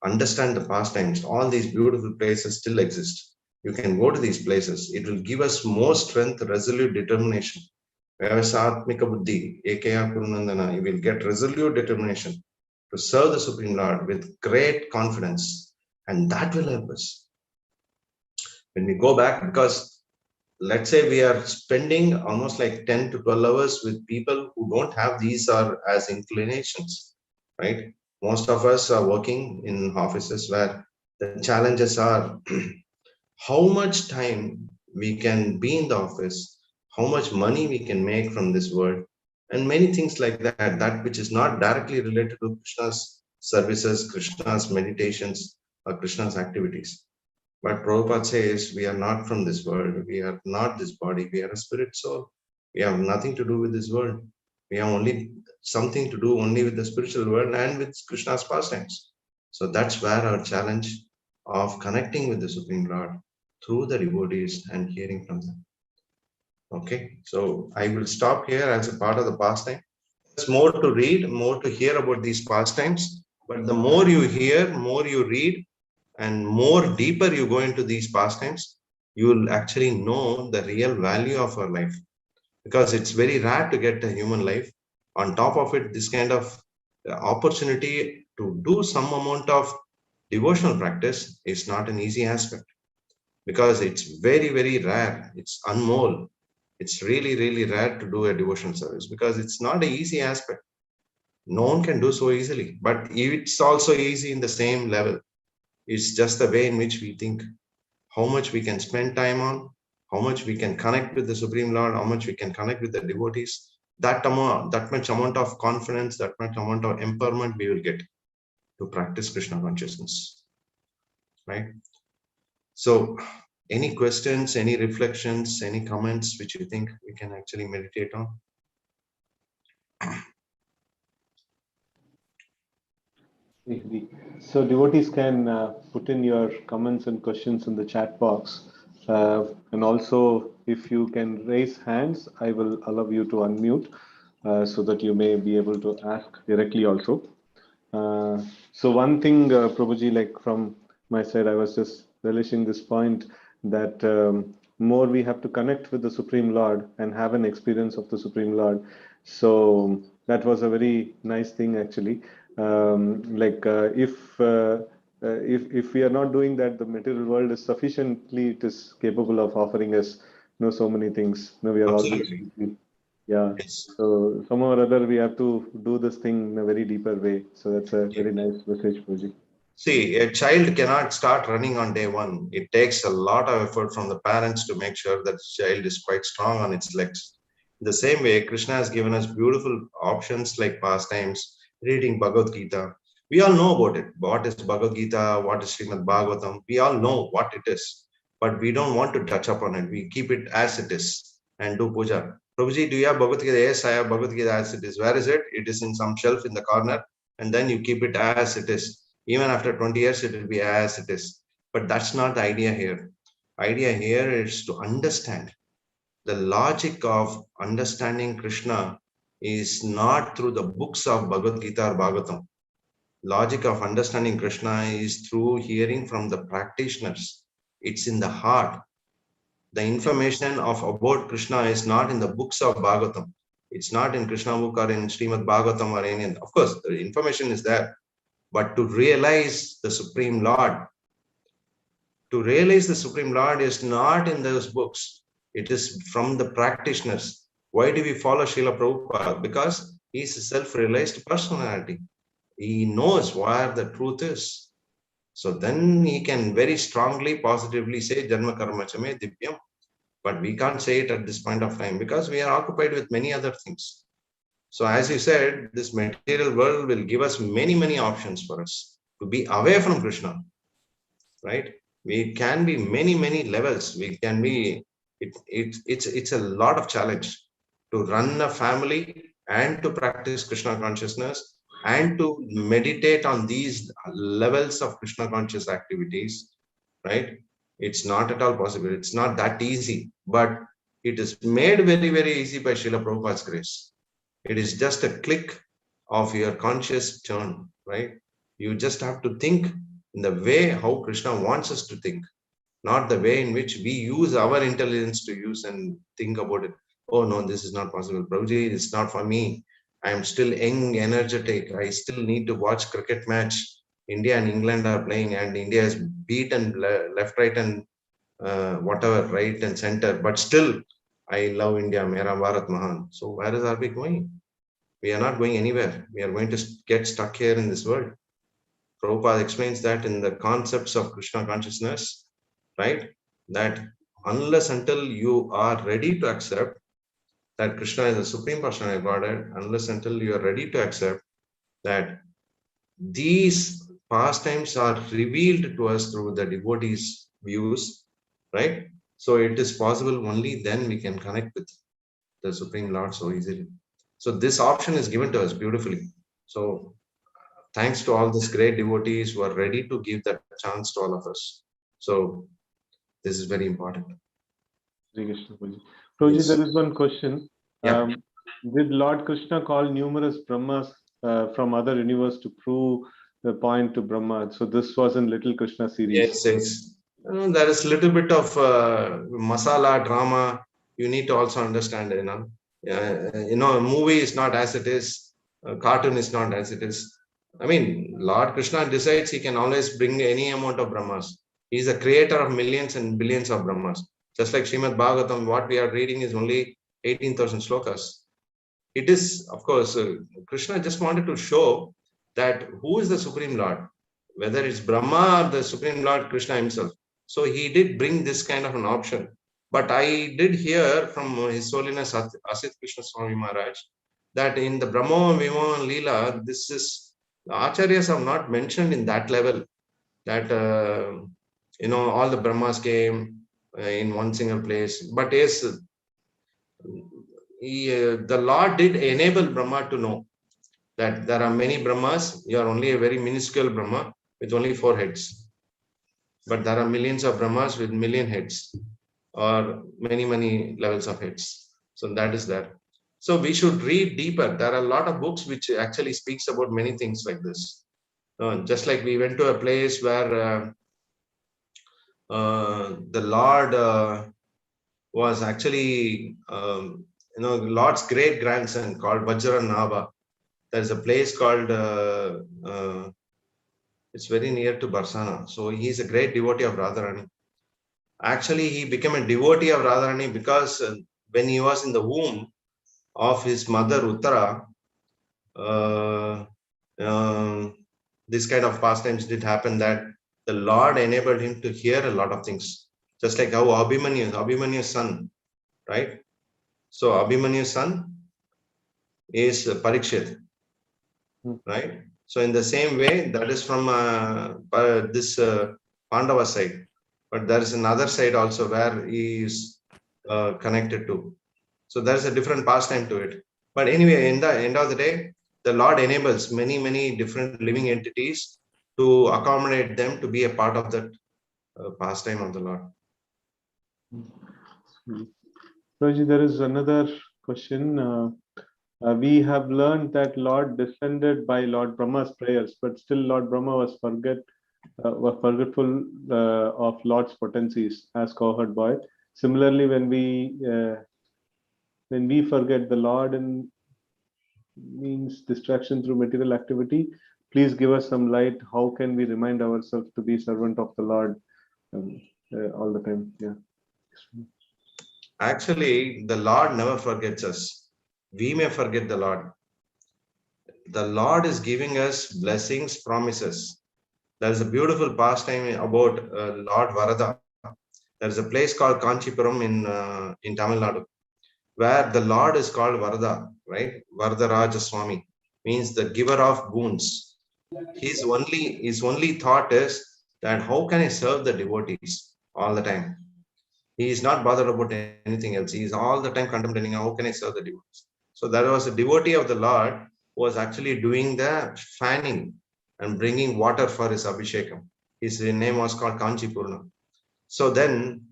Understand the pastimes. All these beautiful places still exist. You can go to these places. It will give us more strength, resolute determination. Vyavasatmika buddhi, ekaya kurunandana. You will get resolute determination to serve the Supreme Lord with great confidence. And that will help us. When we go back, because let's say we are spending almost like 10 to 12 hours with people who don't have these or as inclinations, right? Most of us are working in offices where the challenges are how much time we can be in the office, how much money we can make from this world, and many things like that, that which is not directly related to Krishna's services, Krishna's meditations, or Krishna's activities. But Prabhupada says we are not from this world. We are not this body. We are a spirit soul. We have nothing to do with this world. We have only something to do only with the spiritual world and with Krishna's pastimes. So that's where our challenge of connecting with the Supreme Lord through the devotees and hearing from them. Okay, so I will stop here as a part of the pastime. There's more to read, more to hear about these pastimes. But the more you hear, more you read, and more deeper you go into these pastimes, you will actually know the real value of our life, because it's very rare to get a human life. On top of it, this kind of opportunity to do some amount of devotional practice is not an easy aspect, because it's very, very rare. It's unmol. It's really, really rare to do a devotional service because it's not an easy aspect. No one can do so easily, but it's also easy in the same level. It's just the way in which we think, how much we can spend time on, how much we can connect with the Supreme Lord, how much we can connect with the devotees. That much amount of confidence, that much amount of empowerment we will get to practice Krishna consciousness, right? So, any questions, any reflections, any comments which you think we can actually meditate on? So devotees can put in your comments and questions in the chat box. And also, if you can raise hands, I will allow you to unmute so that you may be able to ask directly also. So one thing, Prabhuji, like from my side, I was just relishing this point that more we have to connect with the Supreme Lord and have an experience of the Supreme Lord. So that was a very nice thing, actually. If we are not doing that, the material world is sufficiently, it is capable of offering us, so many things. We are all just, Absolutely. yeah. Yes. So somehow or other, we have to do this thing in a very deeper way. So that's a very nice message, Puji. See, a child cannot start running on day one. It takes a lot of effort from the parents to make sure that the child is quite strong on its legs. The same way, Krishna has given us beautiful options like pastimes, reading Bhagavad Gita. We all know about it. What is Bhagavad Gita? What is Srimad Bhagavatam? We all know what it is, but we don't want to touch upon it. We keep it as it is and do puja. Prabhuji, do you have Bhagavad Gita? Yes, I have Bhagavad Gita as it is. Where is it? It is in some shelf in the corner, and then you keep it as it is. Even after 20 years, it will be as it is. But that's not the idea here. Idea here is to understand. The logic of understanding Krishna is not through the books of Bhagavad Gita or Bhagavatam. Logic of understanding Krishna is through hearing from the practitioners. It's in the heart. The information of about Krishna is not in the books of Bhagavatam. It's not in Krishna book or in Srimad Bhagavatam or any. Of course, the information is there, but to realize the Supreme Lord, is not in those books. It is from the practitioners. Why do we follow Srila Prabhupada? Because he is a self-realized personality. He knows where the truth is. So then he can very strongly, positively say, Janma Karma Chame Divyam. But we can't say it at this point of time because we are occupied with many other things. So as you said, this material world will give us many, many options for us to be away from Krishna, right? We can be many, many levels. We can be, it's a lot of challenge to run a family and to practice Krishna consciousness and to meditate on these levels of Krishna conscious activities, right? It's not at all possible. It's not that easy, but it is made very, very easy by Srila Prabhupada's grace. It is just a click of your conscious turn, right? You just have to think in the way how Krishna wants us to think, not the way in which we use our intelligence to use and think about it. Oh no, this is not possible. Prabhuji, it's not for me. I am still young, energetic. I still need to watch cricket match. India and England are playing, and India is beaten left, right, and whatever, right and center. But still, I love India. Mera Bharat Mahan. So where are we going? We are not going anywhere. We are going to get stuck here in this world. Prabhupada explains that in the concepts of Krishna consciousness, right? That unless until you are ready to accept that Krishna is the Supreme Personality of Godhead, unless until you are ready to accept that these pastimes are revealed to us through the devotees' views, right? So it is possible only then we can connect with the Supreme Lord so easily. So this option is given to us beautifully. So thanks to all these great devotees who are ready to give that chance to all of us. So this is very important. Prabhuji, Yes. there is one question. Yeah. Did Lord Krishna call numerous Brahmas from other universe to prove the point to Brahma? So this was in Little Krishna series. Yes. There is a little bit of masala drama. You need to also understand, a movie is not as it is. A cartoon is not as it is. I mean, Lord Krishna decides he can always bring any amount of Brahmas. He is the creator of millions and billions of Brahmas. Just like Srimad Bhagavatam, what we are reading is only 18,000 slokas. It is, of course, Krishna just wanted to show that who is the Supreme Lord, whether it's Brahma or the Supreme Lord Krishna himself. So he did bring this kind of an option. But I did hear from His Holiness Asit Krishna Swami Maharaj that in the Brahma, Vimana, and Lila, this is, the Acharyas have not mentioned in that level that, all the Brahmas came in one single place. But yes, the Lord did enable Brahma to know. that there are many Brahmas, you are only a very minuscule Brahma with only 4 heads. But there are millions of Brahmas with million heads, or many levels of heads. So that is there. So we should read deeper. There are a lot of books which actually speaks about many things like this. Just like we went to a place where the Lord was actually, Lord's great grandson called Vajranabha. There's a place called, it's very near to Barsana. So he's a great devotee of Radharani. Actually, he became a devotee of Radharani because when he was in the womb of his mother Uttara, this kind of pastimes did happen, that the Lord enabled him to hear a lot of things. Just like how Abhimanyu's son, right? So Abhimanyu's son is Parikshit, right? So in the same way, that is from this Pandava side. But there is another side also where he is connected to. So there's a different pastime to it. But anyway, in the end of the day, the Lord enables many different living entities to accommodate them to be a part of that pastime of the Lord. Prabhuji, there is another question. We have learned that Lord descended by Lord Brahma's prayers, but still Lord Brahma was forgetful of Lord's potencies as cowherd boy. Similarly, when we forget the Lord and means distraction through material activity, please give us some light. How can we remind ourselves to be servant of the Lord all the time? Yeah. Actually, the Lord never forgets us. We may forget the Lord. The Lord is giving us blessings, promises. There is a beautiful pastime about Lord Varada. There is a place called Kanchipuram in Tamil Nadu, where the Lord is called Varada, right? Varadaraja Swami means the giver of boons. His only thought is that how can I serve the devotees all the time? He is not bothered about anything else. He is all the time contemplating how can I serve the devotees. So there was a devotee of the Lord who was actually doing the fanning and bringing water for his Abhishekam. His name was called Kanchipurna. So then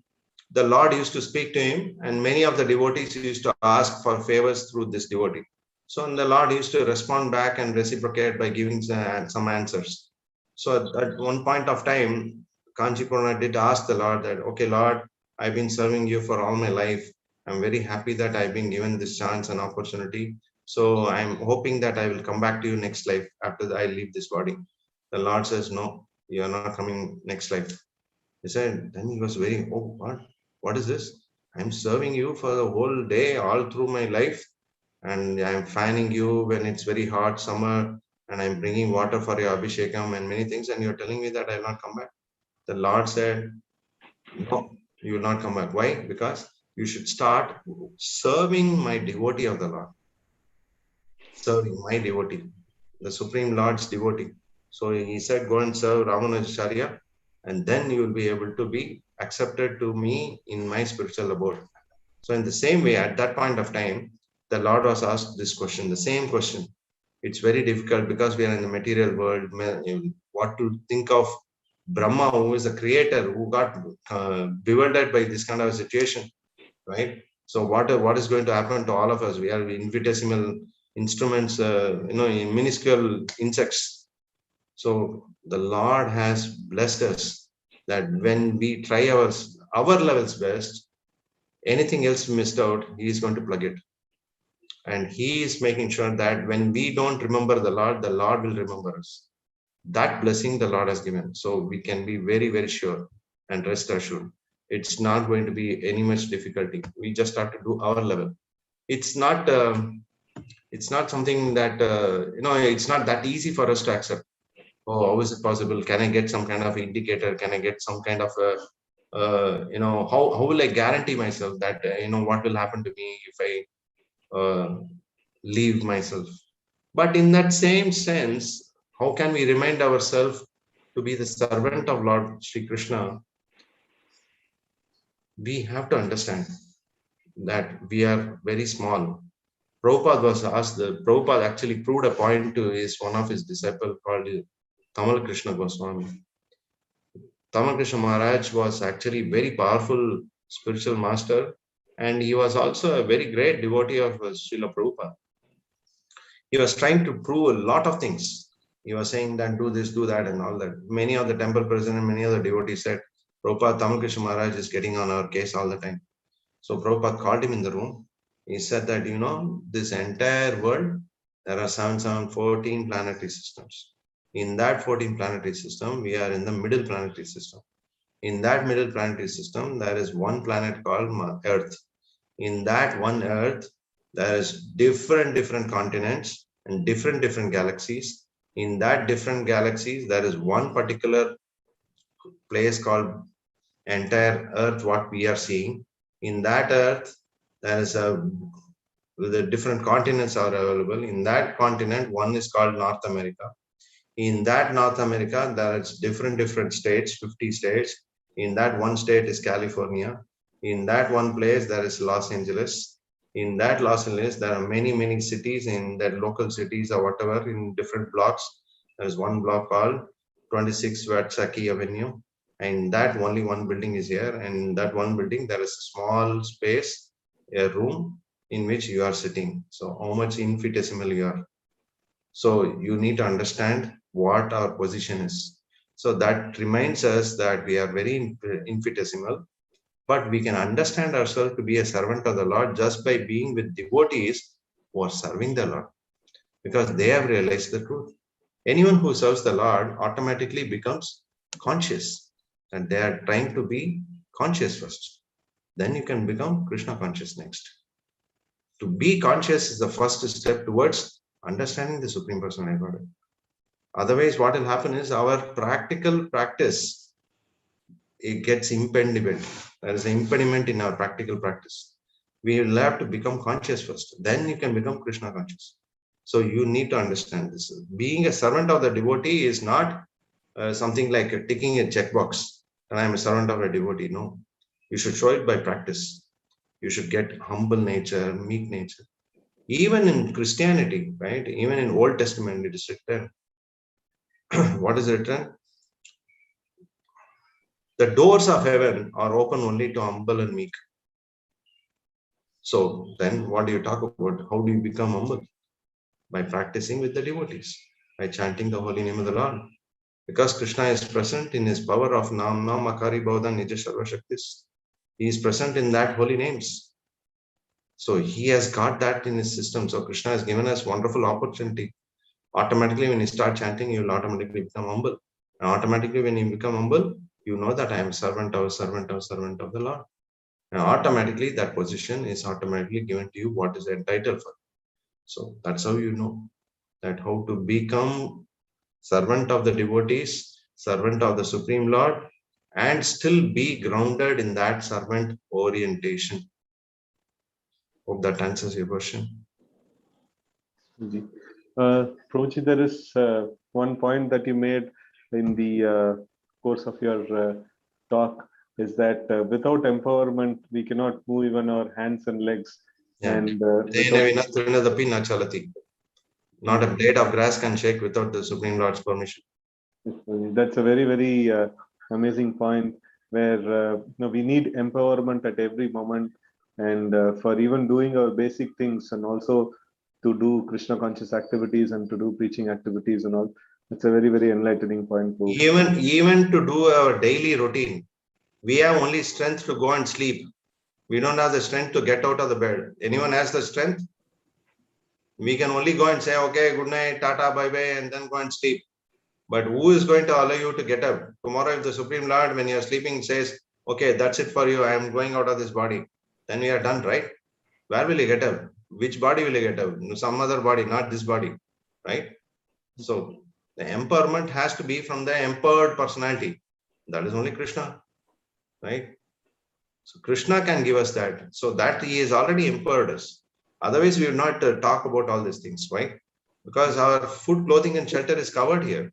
the Lord used to speak to him, and many of the devotees used to ask for favors through this devotee. So the Lord used to respond back and reciprocate by giving some answers. So at one point of time, Kanchipurna did ask the Lord that, okay, Lord, I've been serving you for all my life. I'm very happy that I've been given this chance and opportunity. So I'm hoping that I will come back to you next life after I leave this body. The Lord says, no, you are not coming next life. He said, then he was very, oh, what is this? I'm serving you for the whole day, all through my life. And I'm fanning you when it's very hot summer, and I'm bringing water for your Abhishekam and many things. And you're telling me that I'll not come back. The Lord said, no, you will not come back. Why? Because you should start serving my devotee of the Lord. Serving my devotee, the Supreme Lord's devotee. So he said, go and serve Ramanujacharya, and then you will be able to be accepted to me in my spiritual abode. So in the same way, at that point of time, the Lord was asked this question, the same question. It's very difficult because we are in the material world. What to think of Brahma, who is the creator, who got bewildered by this kind of a situation, right? So what is going to happen to all of us? We are infinitesimal instruments, in minuscule insects. So the Lord has blessed us that when we try our levels best, anything else missed out, he is going to plug it. And he is making sure that when we don't remember the Lord will remember us. That blessing the Lord has given. So we can be very sure and rest assured. It's not going to be any much difficulty. We just have to do our level. It's not something that, it's not that easy for us to accept. Oh, how is it possible? Can I get some kind of indicator? Can I get some kind of how will I guarantee myself that, what will happen to me if I leave myself? But in that same sense, how can we remind ourselves to be the servant of Lord Sri Krishna? We have to understand that we are very small. Prabhupada was asked, Prabhupada actually proved a point to one of his disciples called Tamal Krishna Goswami. Tamal Krishna Maharaj was actually very powerful spiritual master, and he was also a very great devotee of Srila Prabhupada. He was trying to prove a lot of things. He was saying that do this, do that, and all that. Many of the temple presidents, many of the devotees said, Prabhupada, Tamal Krishna Maharaj is getting on our case all the time. So Prabhupada called him in the room. He said that, this entire world, there are 14 planetary systems. In that 14 planetary system, we are in the middle planetary system. In that middle planetary system, there is one planet called Earth. In that one Earth, there is different continents and different galaxies. In that different galaxies, there is one particular place called entire Earth, what we are seeing. In that Earth, there is the different continents are available. In that continent, one is called North America. In that North America, there is different states, 50 states. In that one state is California. In that one place, there is Los Angeles. In that Los Angeles, there are many cities in that local cities or whatever in different blocks. There is one block called 26 Watsaki Avenue. And that only one building is here. And in that one building, there is a small space, a room in which you are sitting. So how much infinitesimal you are. So you need to understand what our position is. So that reminds us that we are very infinitesimal, but we can understand ourselves to be a servant of the Lord just by being with devotees who are serving the Lord, because they have realized the truth. Anyone who serves the Lord automatically becomes conscious, and they are trying to be conscious first. Then you can become Krishna conscious next. To be conscious is the first step towards understanding the Supreme Personality of Godhead. Otherwise, what will happen is our practical practice, it gets impediment. There is an impediment in our practical practice. We will have to become conscious first. Then you can become Krishna conscious. So you need to understand this. Being a servant of the devotee is not something like ticking a checkbox. And I am a servant of a devotee. No, you should show it by practice. You should get humble nature, meek nature. Even in Christianity, right? Even in Old Testament, it is written. What is written? The doors of heaven are open only to humble and meek. So then what do you talk about? How do you become humble? By practicing with the devotees, by chanting the holy name of the Lord. Because Krishna is present in his power of Nam Nam Akari Baudan Nija Sarva Shaktis. He is present in that holy names. So he has got that in his system. So Krishna has given us wonderful opportunity. Automatically, when you start chanting, you will automatically become humble. And automatically, when you become humble, you know that I am servant of the Lord. And automatically, that position is automatically given to you what is entitled for. So that's how you know that how to become servant of the devotees, servant of the Supreme Lord, and still be grounded in that servant orientation. Hope that answers your question. Prabhuji, there is one point that you made in the course of your talk, is that without empowerment, we cannot move even our hands and legs. Yeah. And not a blade of grass can shake without the Supreme Lord's permission. That's a very amazing point, where we need empowerment at every moment, and for even doing our basic things, and also to do Krishna conscious activities and to do preaching activities and all. It's a very enlightening point. Even to do our daily routine, we have only strength to go and sleep. We don't have the strength to get out of the bed. Anyone has the strength? We can only go and say, okay, good night, tata, bye-bye, and then go and sleep. But who is going to allow you to get up? Tomorrow, if the Supreme Lord, when you're sleeping, says, okay, that's it for you, I am going out of this body, then we are done, right? Where will you get up? Which body will you get up? Some other body, not this body, right? So the empowerment has to be from the empowered personality. That is only Krishna, right? So Krishna can give us that. So that he has already empowered us. Otherwise, we will not talk about all these things, right? Because our food, clothing, and shelter is covered here,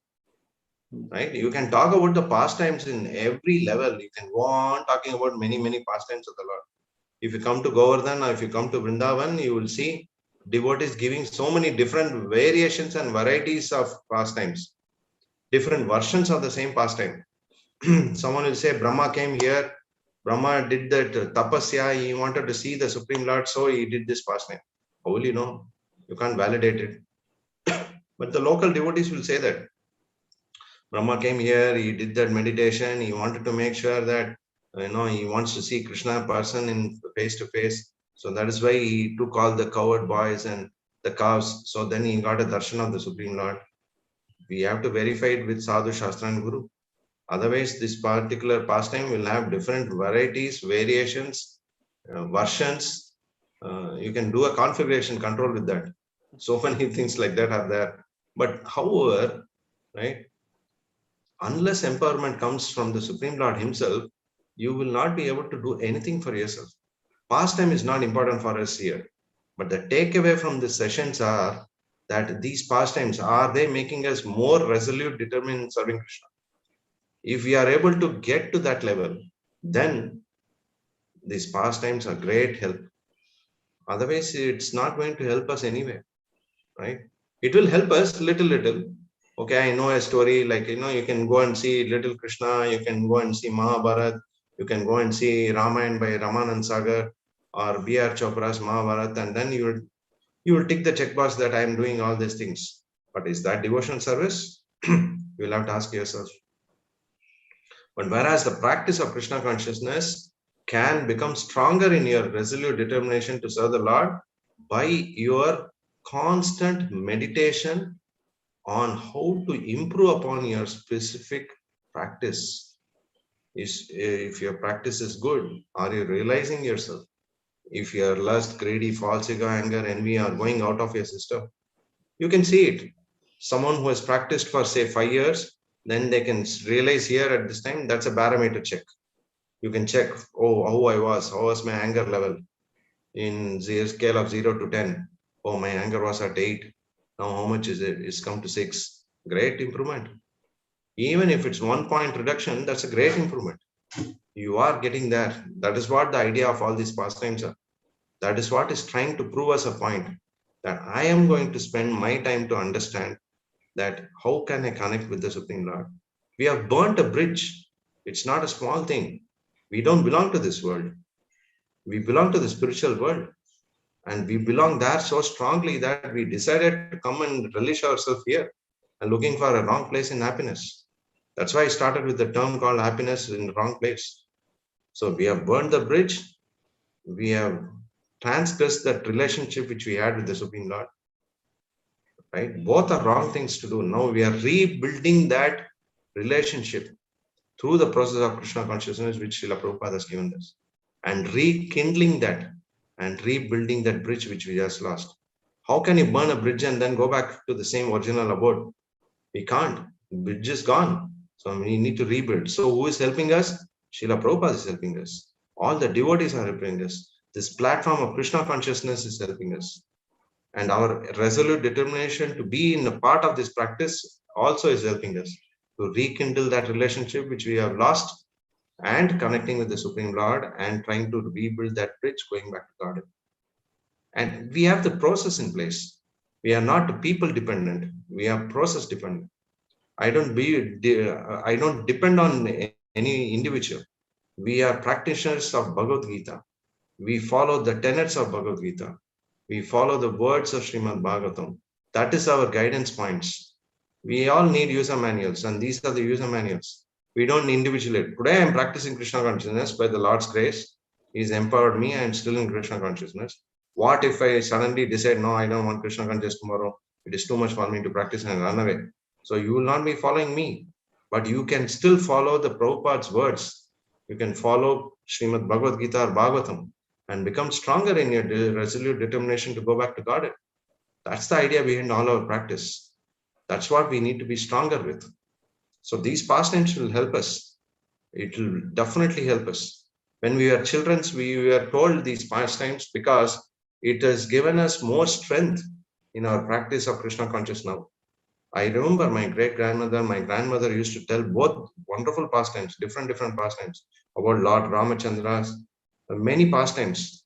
right? You can talk about the pastimes in every level. You can go on talking about many pastimes of the Lord. If you come to Govardhan or if you come to Vrindavan, you will see devotees giving so many different variations and varieties of pastimes, different versions of the same pastime. Someone will say, Brahma came here, Brahma did that tapasya, he wanted to see the Supreme Lord, so he did this pastime. How will you know? You can't validate it. But the local devotees will say that Brahma came here, he did that meditation, he wanted to make sure that, he wants to see Krishna person in face to face. So that is why he took all the cowherd boys and the calves. So then he got a darshan of the Supreme Lord. We have to verify it with Sadhu, Shastra and Guru. Otherwise, this particular pastime will have different varieties, variations, versions. You can do a configuration control with that. So many things like that are there. But however, right, unless empowerment comes from the Supreme Lord himself, you will not be able to do anything for yourself. Pastime is not important for us here. But the takeaway from the sessions are that these pastimes, are they making us more resolute, determined in serving Krishna? If we are able to get to that level, then these pastimes are great help. Otherwise, it's not going to help us anyway, right? It will help us little. Okay, I know a story like, you can go and see little Krishna, you can go and see Mahabharat, you can go and see Ramayana by Ramanand Sagar or B.R. Chopra's Mahabharat, and then you will tick the checkbox that I am doing all these things. But is that devotional service? You will have to ask yourself. But whereas the practice of Krishna consciousness can become stronger in your resolute determination to serve the Lord by your constant meditation on how to improve upon your specific practice. If your practice is good, are you realizing yourself? If your lust, greedy, false ego, anger, envy are going out of your system, you can see it. Someone who has practiced for say 5 years, then they can realize here at this time, that's a barometer check. You can check, how was my anger level in the scale of 0 to 10. Oh, my anger was at 8. Now how much is it? It's come to 6. Great improvement. Even if it's 1 point reduction, that's a great improvement. You are getting there. That is what the idea of all these pastimes are. That is what is trying to prove us a point, that I am going to spend my time to understand that how can I connect with the Supreme Lord. We have burnt a bridge. It's not a small thing. We don't belong to this world. We belong to the spiritual world. And we belong there so strongly that we decided to come and release ourselves here and looking for a wrong place in happiness. That's why I started with the term called happiness in the wrong place. So we have burned the bridge. We have transgressed that relationship which we had with the Supreme Lord. Right? Both are wrong things to do. Now we are rebuilding that relationship through the process of Krishna consciousness, which Srila Prabhupada has given us, and rekindling that and rebuilding that bridge which we just lost. How can you burn a bridge and then go back to the same original abode? We can't. The bridge is gone. So we need to rebuild. So who is helping us? Srila Prabhupada is helping us. All the devotees are helping us. This platform of Krishna consciousness is helping us. And our resolute determination to be in a part of this practice also is helping us to rekindle that relationship which we have lost and connecting with the Supreme Lord and trying to rebuild that bridge going back to God. And we have the process in place. We are not people dependent. We are process dependent. I don't depend on any individual. We are practitioners of Bhagavad Gita. We follow the tenets of Bhagavad Gita. We follow the words of Srimad Bhagavatam. That is our guidance points. We all need user manuals, and these are the user manuals. We don't individually. Today I am practicing Krishna consciousness by the Lord's grace. He's empowered me. I am still in Krishna consciousness. What if I suddenly decide, no, I don't want Krishna consciousness tomorrow. It is too much for me to practice and run away. So you will not be following me, but you can still follow the Prabhupada's words. You can follow Srimad Bhagavad Gita or Bhagavatam and become stronger in your resolute determination to go back to God. That's the idea behind all our practice. That's what we need to be stronger with. So these pastimes will help us. It will definitely help us. When we were children, we were told these pastimes because it has given us more strength in our practice of Krishna consciousness now. I remember my great-grandmother, my grandmother used to tell both wonderful pastimes, different pastimes about Lord Ramachandra's, many pastimes.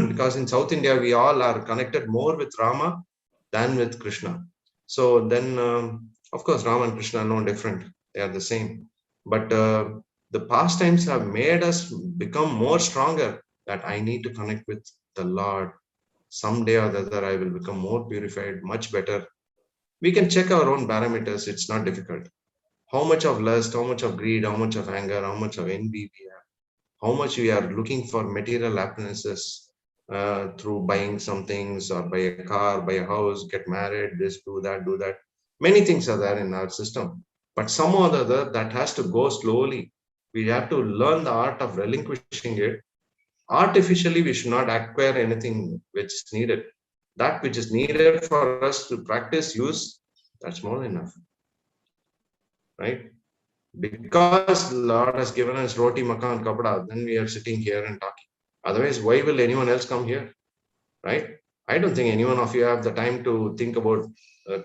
because in South India, we all are connected more with Rama than with Krishna. So then, of course, Rama and Krishna are no different. They are the same. But the pastimes have made us become more stronger, that I need to connect with the Lord. Someday or the other, I will become more purified, much better. We can check our own parameters. It's not difficult. How much of lust, how much of greed, how much of anger, how much of envy we have, how much we are looking for material happinesses through buying some things, or buy a car, buy a house, get married, this, do that, do that. Many things are there in our system. But somehow or the other, that has to go slowly. We have to learn the art of relinquishing it. Artificially, we should not acquire anything which is needed. That which is needed for us to practice, use, that's more than enough. Right? Because Lord has given us roti, makan, kapda, then we are sitting here and talking. Otherwise, why will anyone else come here? Right? I don't think any one of you have the time to think about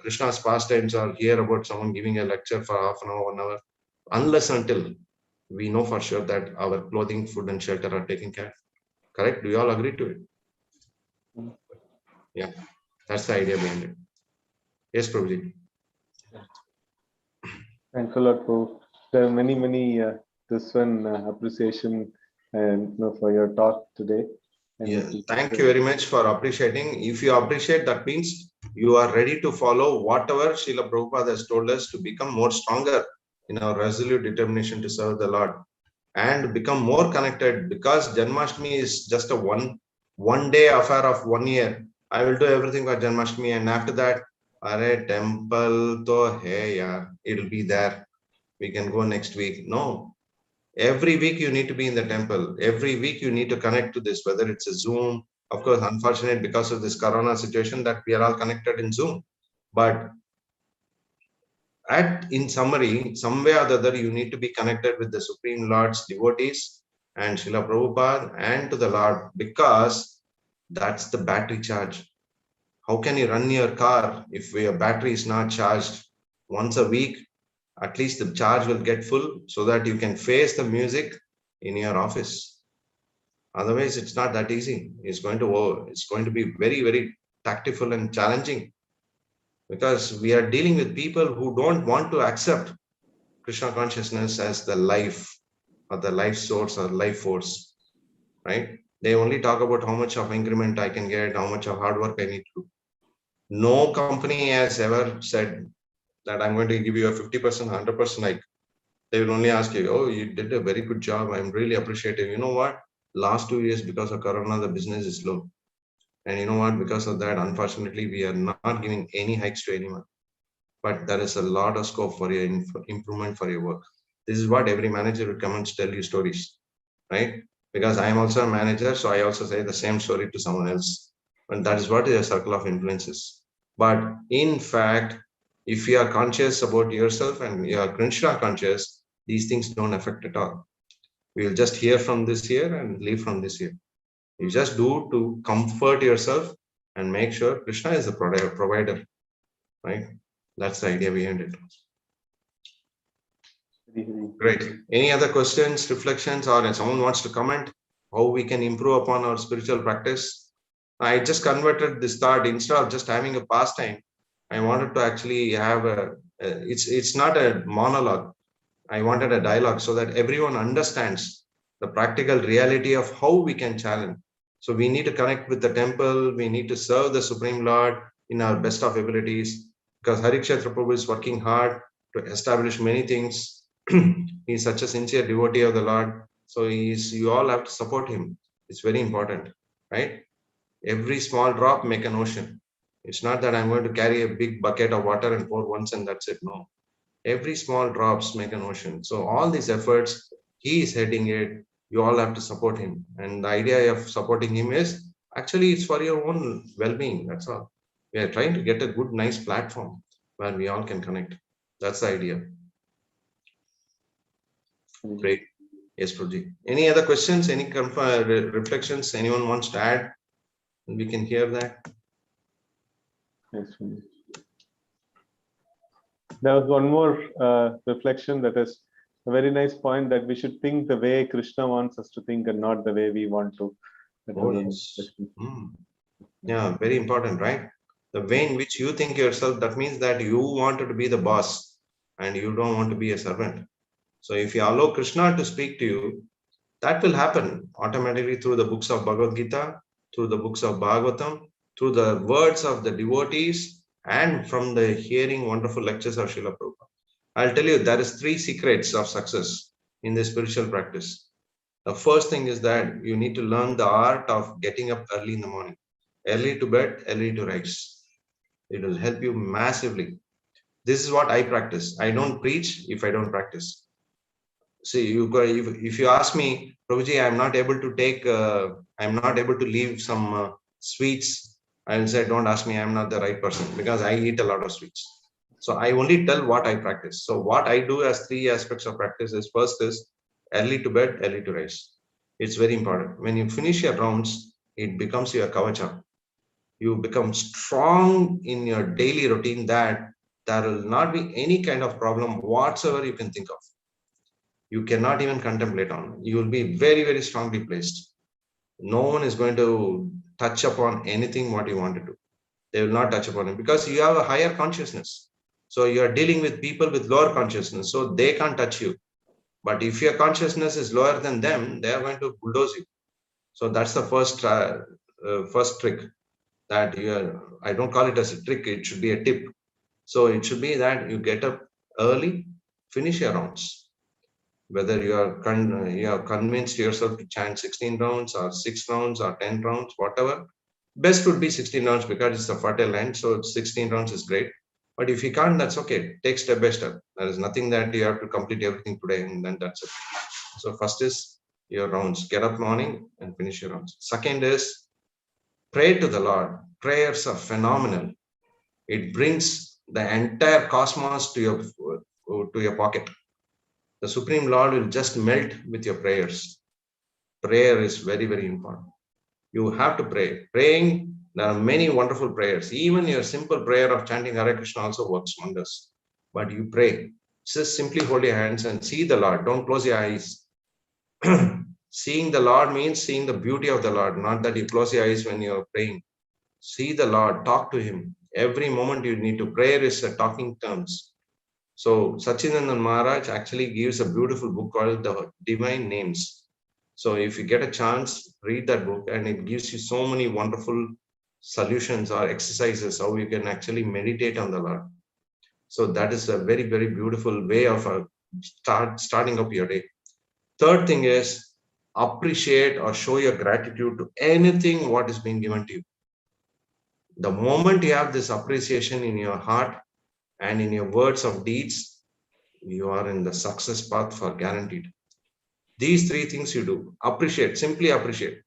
Krishna's pastimes or hear about someone giving a lecture for half an hour, 1 hour, unless until we know for sure that our clothing, food, and shelter are taken care of. Correct? Do you all agree to it? Yeah, that's the idea behind it. Yes, Prabhuji. Thanks a lot, Prabhu. There are many this one appreciation and for your talk today. And Yeah, thank you very much for appreciating. If you appreciate, that means you are ready to follow whatever Srila Prabhupada has told us to become more stronger in our resolute determination to serve the Lord and become more connected, because Janmashtami is just a one day affair of 1 year. I will do everything for Janmashtami, and after that, Are temple to hai yaar, it'll be there. We can go next week. No, every week you need to be in the temple. Every week you need to connect to this, whether it's a Zoom. Of course, unfortunate because of this corona situation that we are all connected in Zoom. But in summary, some way or the other, you need to be connected with the Supreme Lord's devotees and Srila Prabhupada and to the Lord, because that's the battery charge. How can you run your car if your battery is not charged? Once a week, at least the charge will get full so that you can face the music in your office. Otherwise, it's not that easy. It's going to be very, very tactful and challenging, because we are dealing with people who don't want to accept Krishna consciousness as the life or the life source or life force, right? They only talk about how much of increment I can get, how much of hard work I need to do. No company has ever said that I'm going to give you a 50%, 100% hike. They will only ask you, oh, you did a very good job. I'm really appreciative. You know what? Last 2 years, because of Corona, the business is low. And you know what? Because of that, unfortunately, we are not giving any hikes to anyone. But there is a lot of scope for your improvement for your work. This is what every manager will come and tell you stories, right? Because I am also a manager, so I also say the same story to someone else. And that is what a circle of influence is. But in fact, if you are conscious about yourself and you are Krishna conscious, these things don't affect at all. We will just hear from this here and leave from this here. You just do to comfort yourself and make sure Krishna is the provider, right? That's the idea behind it. Great. Any other questions, reflections, or if someone wants to comment how we can improve upon our spiritual practice? I just converted this thought, instead of just having a pastime, I wanted to actually have it's not a monologue. I wanted a dialogue so that everyone understands the practical reality of how we can challenge. So we need to connect with the temple. We need to serve the Supreme Lord in our best of abilities, because Harikshetra Prabhu is working hard to establish many things. He's such a sincere devotee of the Lord. So you all have to support him. It's very important, right? Every small drop make an ocean. It's not that I'm going to carry a big bucket of water and pour once and that's it. No. Every small drops make an ocean. So all these efforts, he is heading it. You all have to support him. And the idea of supporting him is actually it's for your own well-being. That's all. We are trying to get a good, nice platform where we all can connect. That's the idea. Great. Yes, Prabhuji. Any other questions? Any reflections anyone wants to add? We can hear that. Yes. There was one more reflection, that is a very nice point, that we should think the way Krishna wants us to think and not the way we want to. Oh, yes. Yeah, very important, right? The way in which you think yourself, that means that you wanted to be the boss and you don't want to be a servant. So if you allow Krishna to speak to you, that will happen automatically through the books of Bhagavad Gita, through the books of Bhagavatam, through the words of the devotees, and from the hearing wonderful lectures of Srila Prabhupada. I'll tell you, there is 3 secrets of success in the spiritual practice. The first thing is that you need to learn the art of getting up early in the morning. Early to bed, early to rise. It will help you massively. This is what I practice. I don't preach if I don't practice. See, if you ask me, Prabhuji, I'm not able to leave some sweets. I will say, don't ask me. I'm not the right person because I eat a lot of sweets. So I only tell what I practice. So what I do as 3 aspects of practice is, first is early to bed, early to rise. It's very important. When you finish your rounds, it becomes your kavacha. You become strong in your daily routine that there will not be any kind of problem whatsoever you can think of. You cannot even contemplate on. You will be very, very strongly placed. No one is going to touch upon anything what you want to do. They will not touch upon it because you have a higher consciousness. So you are dealing with people with lower consciousness, so they can't touch you. But if your consciousness is lower than them, they are going to bulldoze you. So that's the first trick that I don't call it as a trick, it should be a tip. So it should be that you get up early, finish your rounds. Whether you are convinced yourself to chant 16 rounds or 6 rounds or 10 rounds, whatever, best would be 16 rounds because it's a fertile land. So 16 rounds is great. But if you can't, that's okay. Take step by step. There is nothing that you have to complete everything today and then that's it. So first is your rounds. Get up morning and finish your rounds. Second is pray to the Lord. Prayers are phenomenal. It brings the entire cosmos to your pocket. The Supreme Lord will just melt with your prayers. Prayer is very, very important. You have to pray. Praying, there are many wonderful prayers. Even your simple prayer of chanting Hare Krishna also works wonders. But you pray. Just simply hold your hands and see the Lord. Don't close your eyes. Seeing the Lord means seeing the beauty of the Lord, not that you close your eyes when you're praying. See the Lord, talk to Him. Every moment you need to. Prayer is a talking terms. So Sachidanand Maharaj actually gives a beautiful book called The Divine Names. So if you get a chance, read that book and it gives you so many wonderful solutions or exercises how you can actually meditate on the Lord. So that is a very, very beautiful way of starting up your day. Third thing is appreciate or show your gratitude to anything what is being given to you. The moment you have this appreciation in your heart and in your words of deeds, you are in the success path for guaranteed. These 3 things you do. Appreciate, simply appreciate.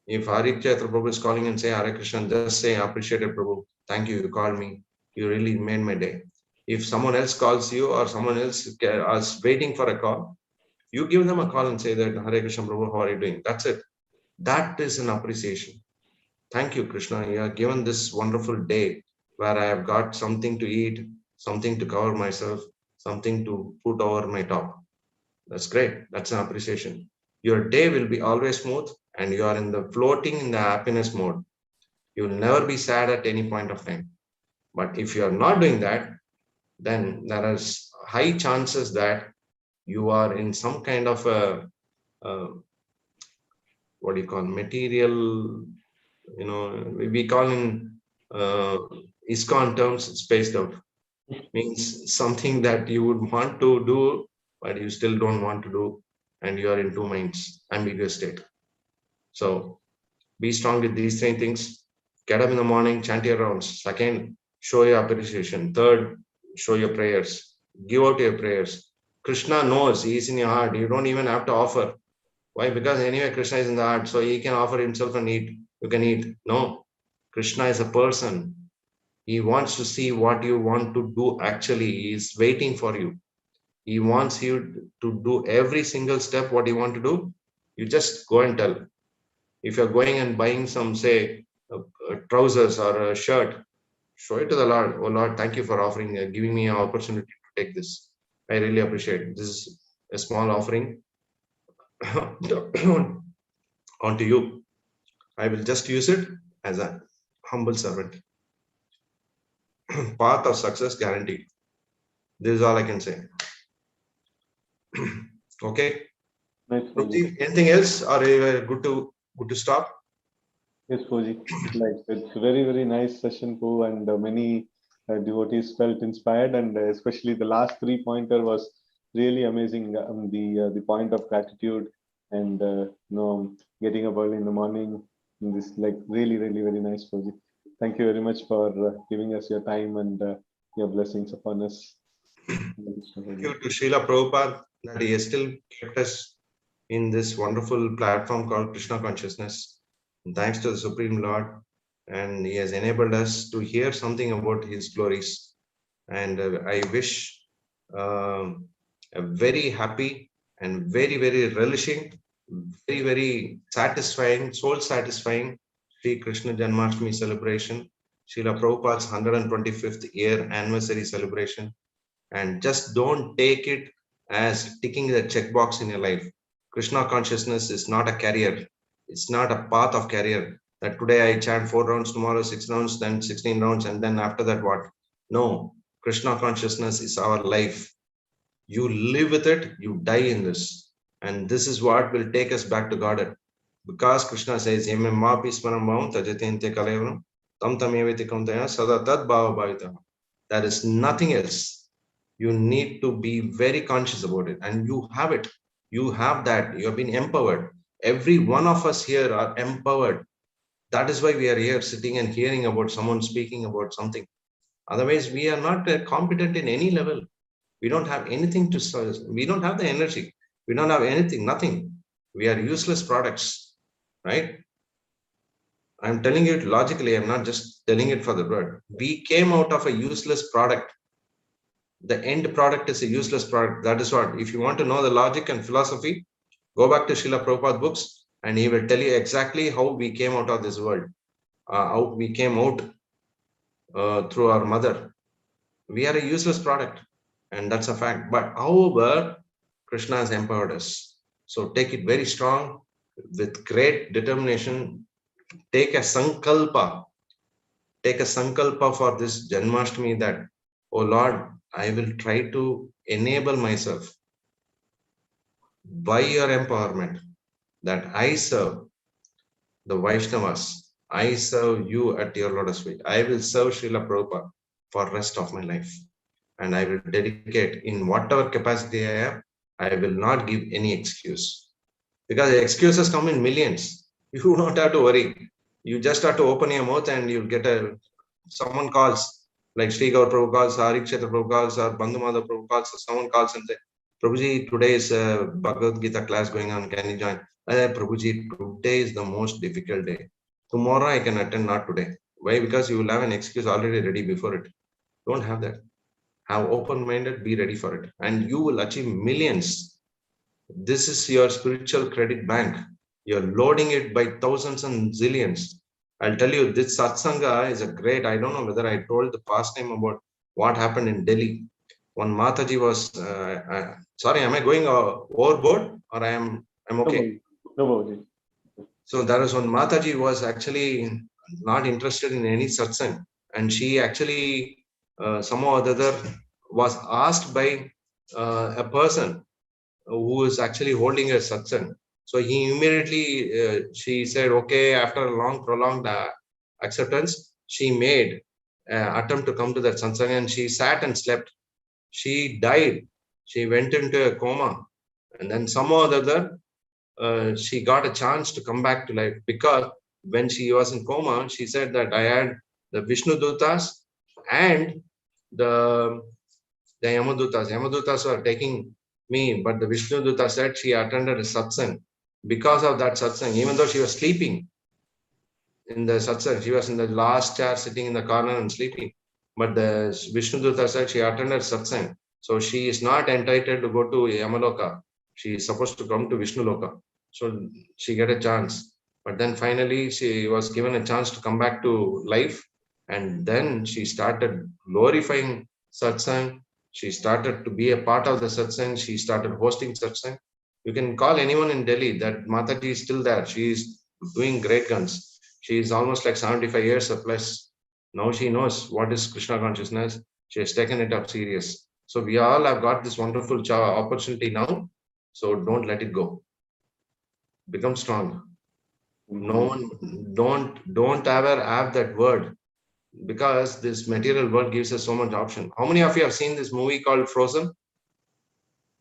If Hari Chitra Prabhu is calling and say Hare Krishna, just say appreciated Prabhu. Thank you, you called me. You really made my day. If someone else calls you or someone else is waiting for a call, you give them a call and say that Hare Krishna Prabhu, how are you doing? That's it. That is an appreciation. Thank you, Krishna. You have given this wonderful day where I have got something to eat, something to cover myself, something to put over my top. That's great. That's an appreciation. Your day will be always smooth and you are floating in the happiness mode. You will never be sad at any point of time. But if you are not doing that, then there are high chances that you are in some kind of what do you call material, we call in ISKCON terms spaced out. Means something that you would want to do, but you still don't want to do, and you are in 2 minds, ambiguous state. So be strong with these 3 things. Get up in the morning, chant your rounds. Second, show your appreciation. Third, show your prayers. Give out your prayers. Krishna knows He is in your heart. You don't even have to offer. Why? Because anyway, Krishna is in the heart, so He can offer Himself and eat. You can eat. No, Krishna is a person. He wants to see what you want to do actually. He is waiting for you. He wants you to do every single step what you want to do. You just go and tell. If you're going and buying some, say, trousers or a shirt, show it to the Lord. Oh Lord, thank you for offering, giving me an opportunity to take this. I really appreciate it. This is a small offering onto you. I will just use it as a humble servant. Path of success guaranteed. This is all I can say. Okay. Nice, Prabhuji. Anything else, or good to stop? Yes, Prabhuji. Like, it's a very, very nice session, Prabhu, and many devotees felt inspired, and especially the last 3-pointer was really amazing. The point of gratitude and getting up early in the morning. In this, like, really, really very nice, Prabhuji. Thank you very much for giving us your time and your blessings upon us. Thank you to Srila Prabhupada that he has still kept us in this wonderful platform called Krishna Consciousness. And thanks to the Supreme Lord, and he has enabled us to hear something about his glories. And I wish a very happy and very, very relishing, very, very satisfying, soul satisfying Sri Krishna Janmashtami celebration, Srila Prabhupada's 125th year anniversary celebration. And just don't take it as ticking the checkbox in your life. Krishna consciousness is not a career. It's not a path of career that today I chant 4 rounds, tomorrow 6 rounds, then 16 rounds, and then after that what? No, Krishna consciousness is our life. You live with it, you die in this. And this is what will take us back to Godhead. Because Krishna says, there is nothing else. You need to be very conscious about it, and you have it. You have that. You have been empowered. Every one of us here are empowered. That is why we are here sitting and hearing about someone speaking about something. Otherwise, we are not competent in any level. We don't have anything to serve. We don't have the energy. We don't have anything, nothing. We are useless products, right? I'm telling you it logically. I'm not just telling it for the word. We came out of a useless product. The end product is a useless product. That is what. If you want to know the logic and philosophy, go back to Srila Prabhupada books, and he will tell you exactly how we came out of this world, how we came out through our mother. We are a useless product, and that's a fact. But however, Krishna has empowered us. So take it very strong, with great determination. Take a sankalpa. Take a sankalpa for this Janmashtami that, oh Lord, I will try to enable myself by your empowerment that I serve the Vaishnavas. I serve you at your lotus feet. I will serve Srila Prabhupada for the rest of my life. And I will dedicate in whatever capacity I have. I will not give any excuse. Because the excuses come in millions. You don't have to worry. You just have to open your mouth and you'll get someone calls, like Sri Gaur Prabhu calls, Hari Kshetra Prabhu calls, or Bandhu Madhav Prabhu calls, or someone calls and say, Prabhuji, today is a Bhagavad Gita class going on, can you join? Prabhuji, today is the most difficult day. Tomorrow I can attend, not today. Why? Because you will have an excuse already ready before it. Don't have that. Have open-minded, be ready for it. And you will achieve millions. This is your spiritual credit bank. You're loading it by thousands and zillions. I'll tell you, this satsanga is a great, I don't know whether I told the past time about what happened in Delhi. One Mataji was, sorry, am I going overboard or I'm okay? No. So there was one Mataji was actually not interested in any satsang. And she actually, somehow or the other, was asked by a person who is actually holding a satsang. So he immediately, she said, okay, after a long, prolonged acceptance, she made an attempt to come to that satsang, and she sat and slept. She died. She went into a coma. And then somehow or the other, she got a chance to come back to life, because when she was in coma, she said that I had the Vishnu Dutas and the Yamadutas. Yamadutas were taking me, but the Vishnu Duta said she attended a satsang. Because of that satsang, even though she was sleeping in the satsang, she was in the last chair sitting in the corner and sleeping. But the Vishnu Duta said she attended satsang. So she is not entitled to go to Yamaloka. She is supposed to come to Vishnu Loka. So she got a chance. But then finally she was given a chance to come back to life. And then she started glorifying satsang. She started to be a part of the satsang. She started hosting satsang. You can call anyone in Delhi. That Mataji is still there. She is doing great guns. She is almost like 75 years or plus. Now she knows what is Krishna consciousness. She has taken it up serious. So we all have got this wonderful opportunity now. So don't let it go. Become strong. No one, don't ever have that word, because this material world gives us so much option. How many of you have seen this movie called Frozen?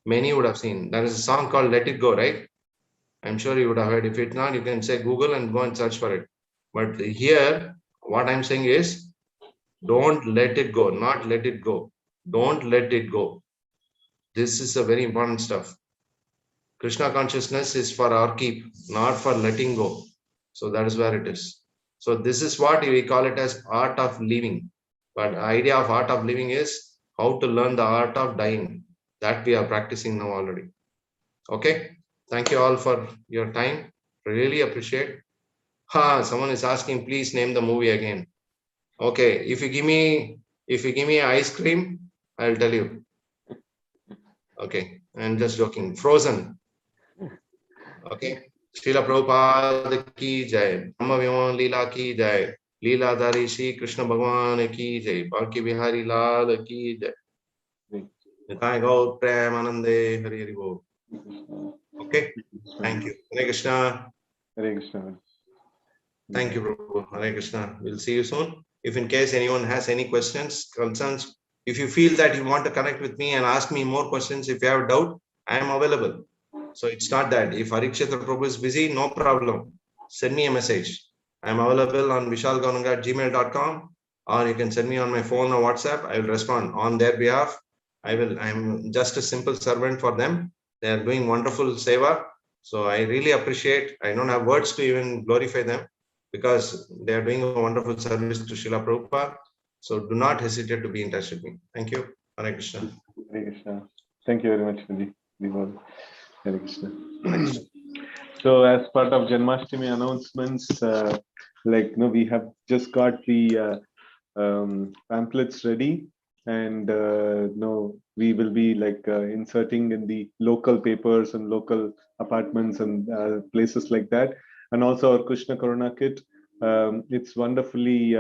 Many would have seen. There is a song called Let It Go, right? I'm sure you would have heard. If it's not, you can say Google and go and search for it. But here, what I'm saying is, don't let it go, not let it go. Don't let it go. This is a very important stuff. Krishna consciousness is for our keep, not for letting go. So that is where it is. So this is what we call it as art of living. But the idea of art of living is how to learn the art of dying. That we are practicing now already. Okay. Thank you all for your time. Really appreciate. Someone is asking, please name the movie again. Okay. If you give me ice cream, I'll tell you. Okay. I'm just joking. Frozen. Okay. Srila Prabhupada ki jai. Brahma Vimana Lila ki jai. Lila Dari Shri Krishna Bhagwan ki jai. Bhakti Bihari Lal ki jai. Nitai Gaur Prem Anande Hari Hari Bol. Okay. Thank you. Hare Krishna. Hare Krishna. Thank you, Prabhu. Hare Krishna. We'll see you soon. If in case anyone has any questions, concerns, if you feel that you want to connect with me and ask me more questions, if you have a doubt, I am available. So it's not that. If Harikshatra Prabhu is busy, no problem. Send me a message. I'm available on vishalgauranga@gmail.com, or you can send me on my phone or WhatsApp. I will respond on their behalf. I'm just a simple servant for them. They are doing wonderful seva. So I really appreciate. I don't have words to even glorify them, because they are doing a wonderful service to Srila Prabhupada. So do not hesitate to be in touch with me. Thank you. Hare Krishna. Hare Krishna. Thank you very much, Vijay. Hare Krishna. So as part of Janmashtami announcements, we have just got the pamphlets ready, and we will be inserting in the local papers and local apartments and places like that. And also our Krishna Karuna kit, it's wonderfully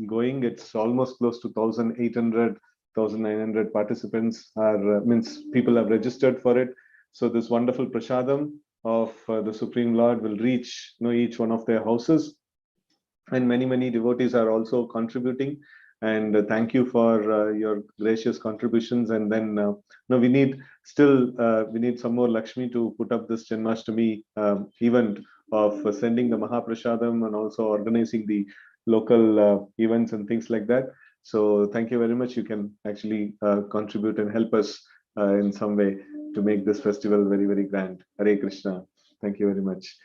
going. It's almost close to 1,800, 1,900 participants people have registered for it. So this wonderful prasadam of the Supreme Lord will reach each one of their houses, and many devotees are also contributing. And thank you for your gracious contributions. And then we need some more Lakshmi to put up this Janmashtami event of sending the Mahaprasadam and also organizing the local events and things like that. So thank you very much. You can actually contribute and help us in some way to make this festival very, very grand. Hare Krishna. Thank you very much.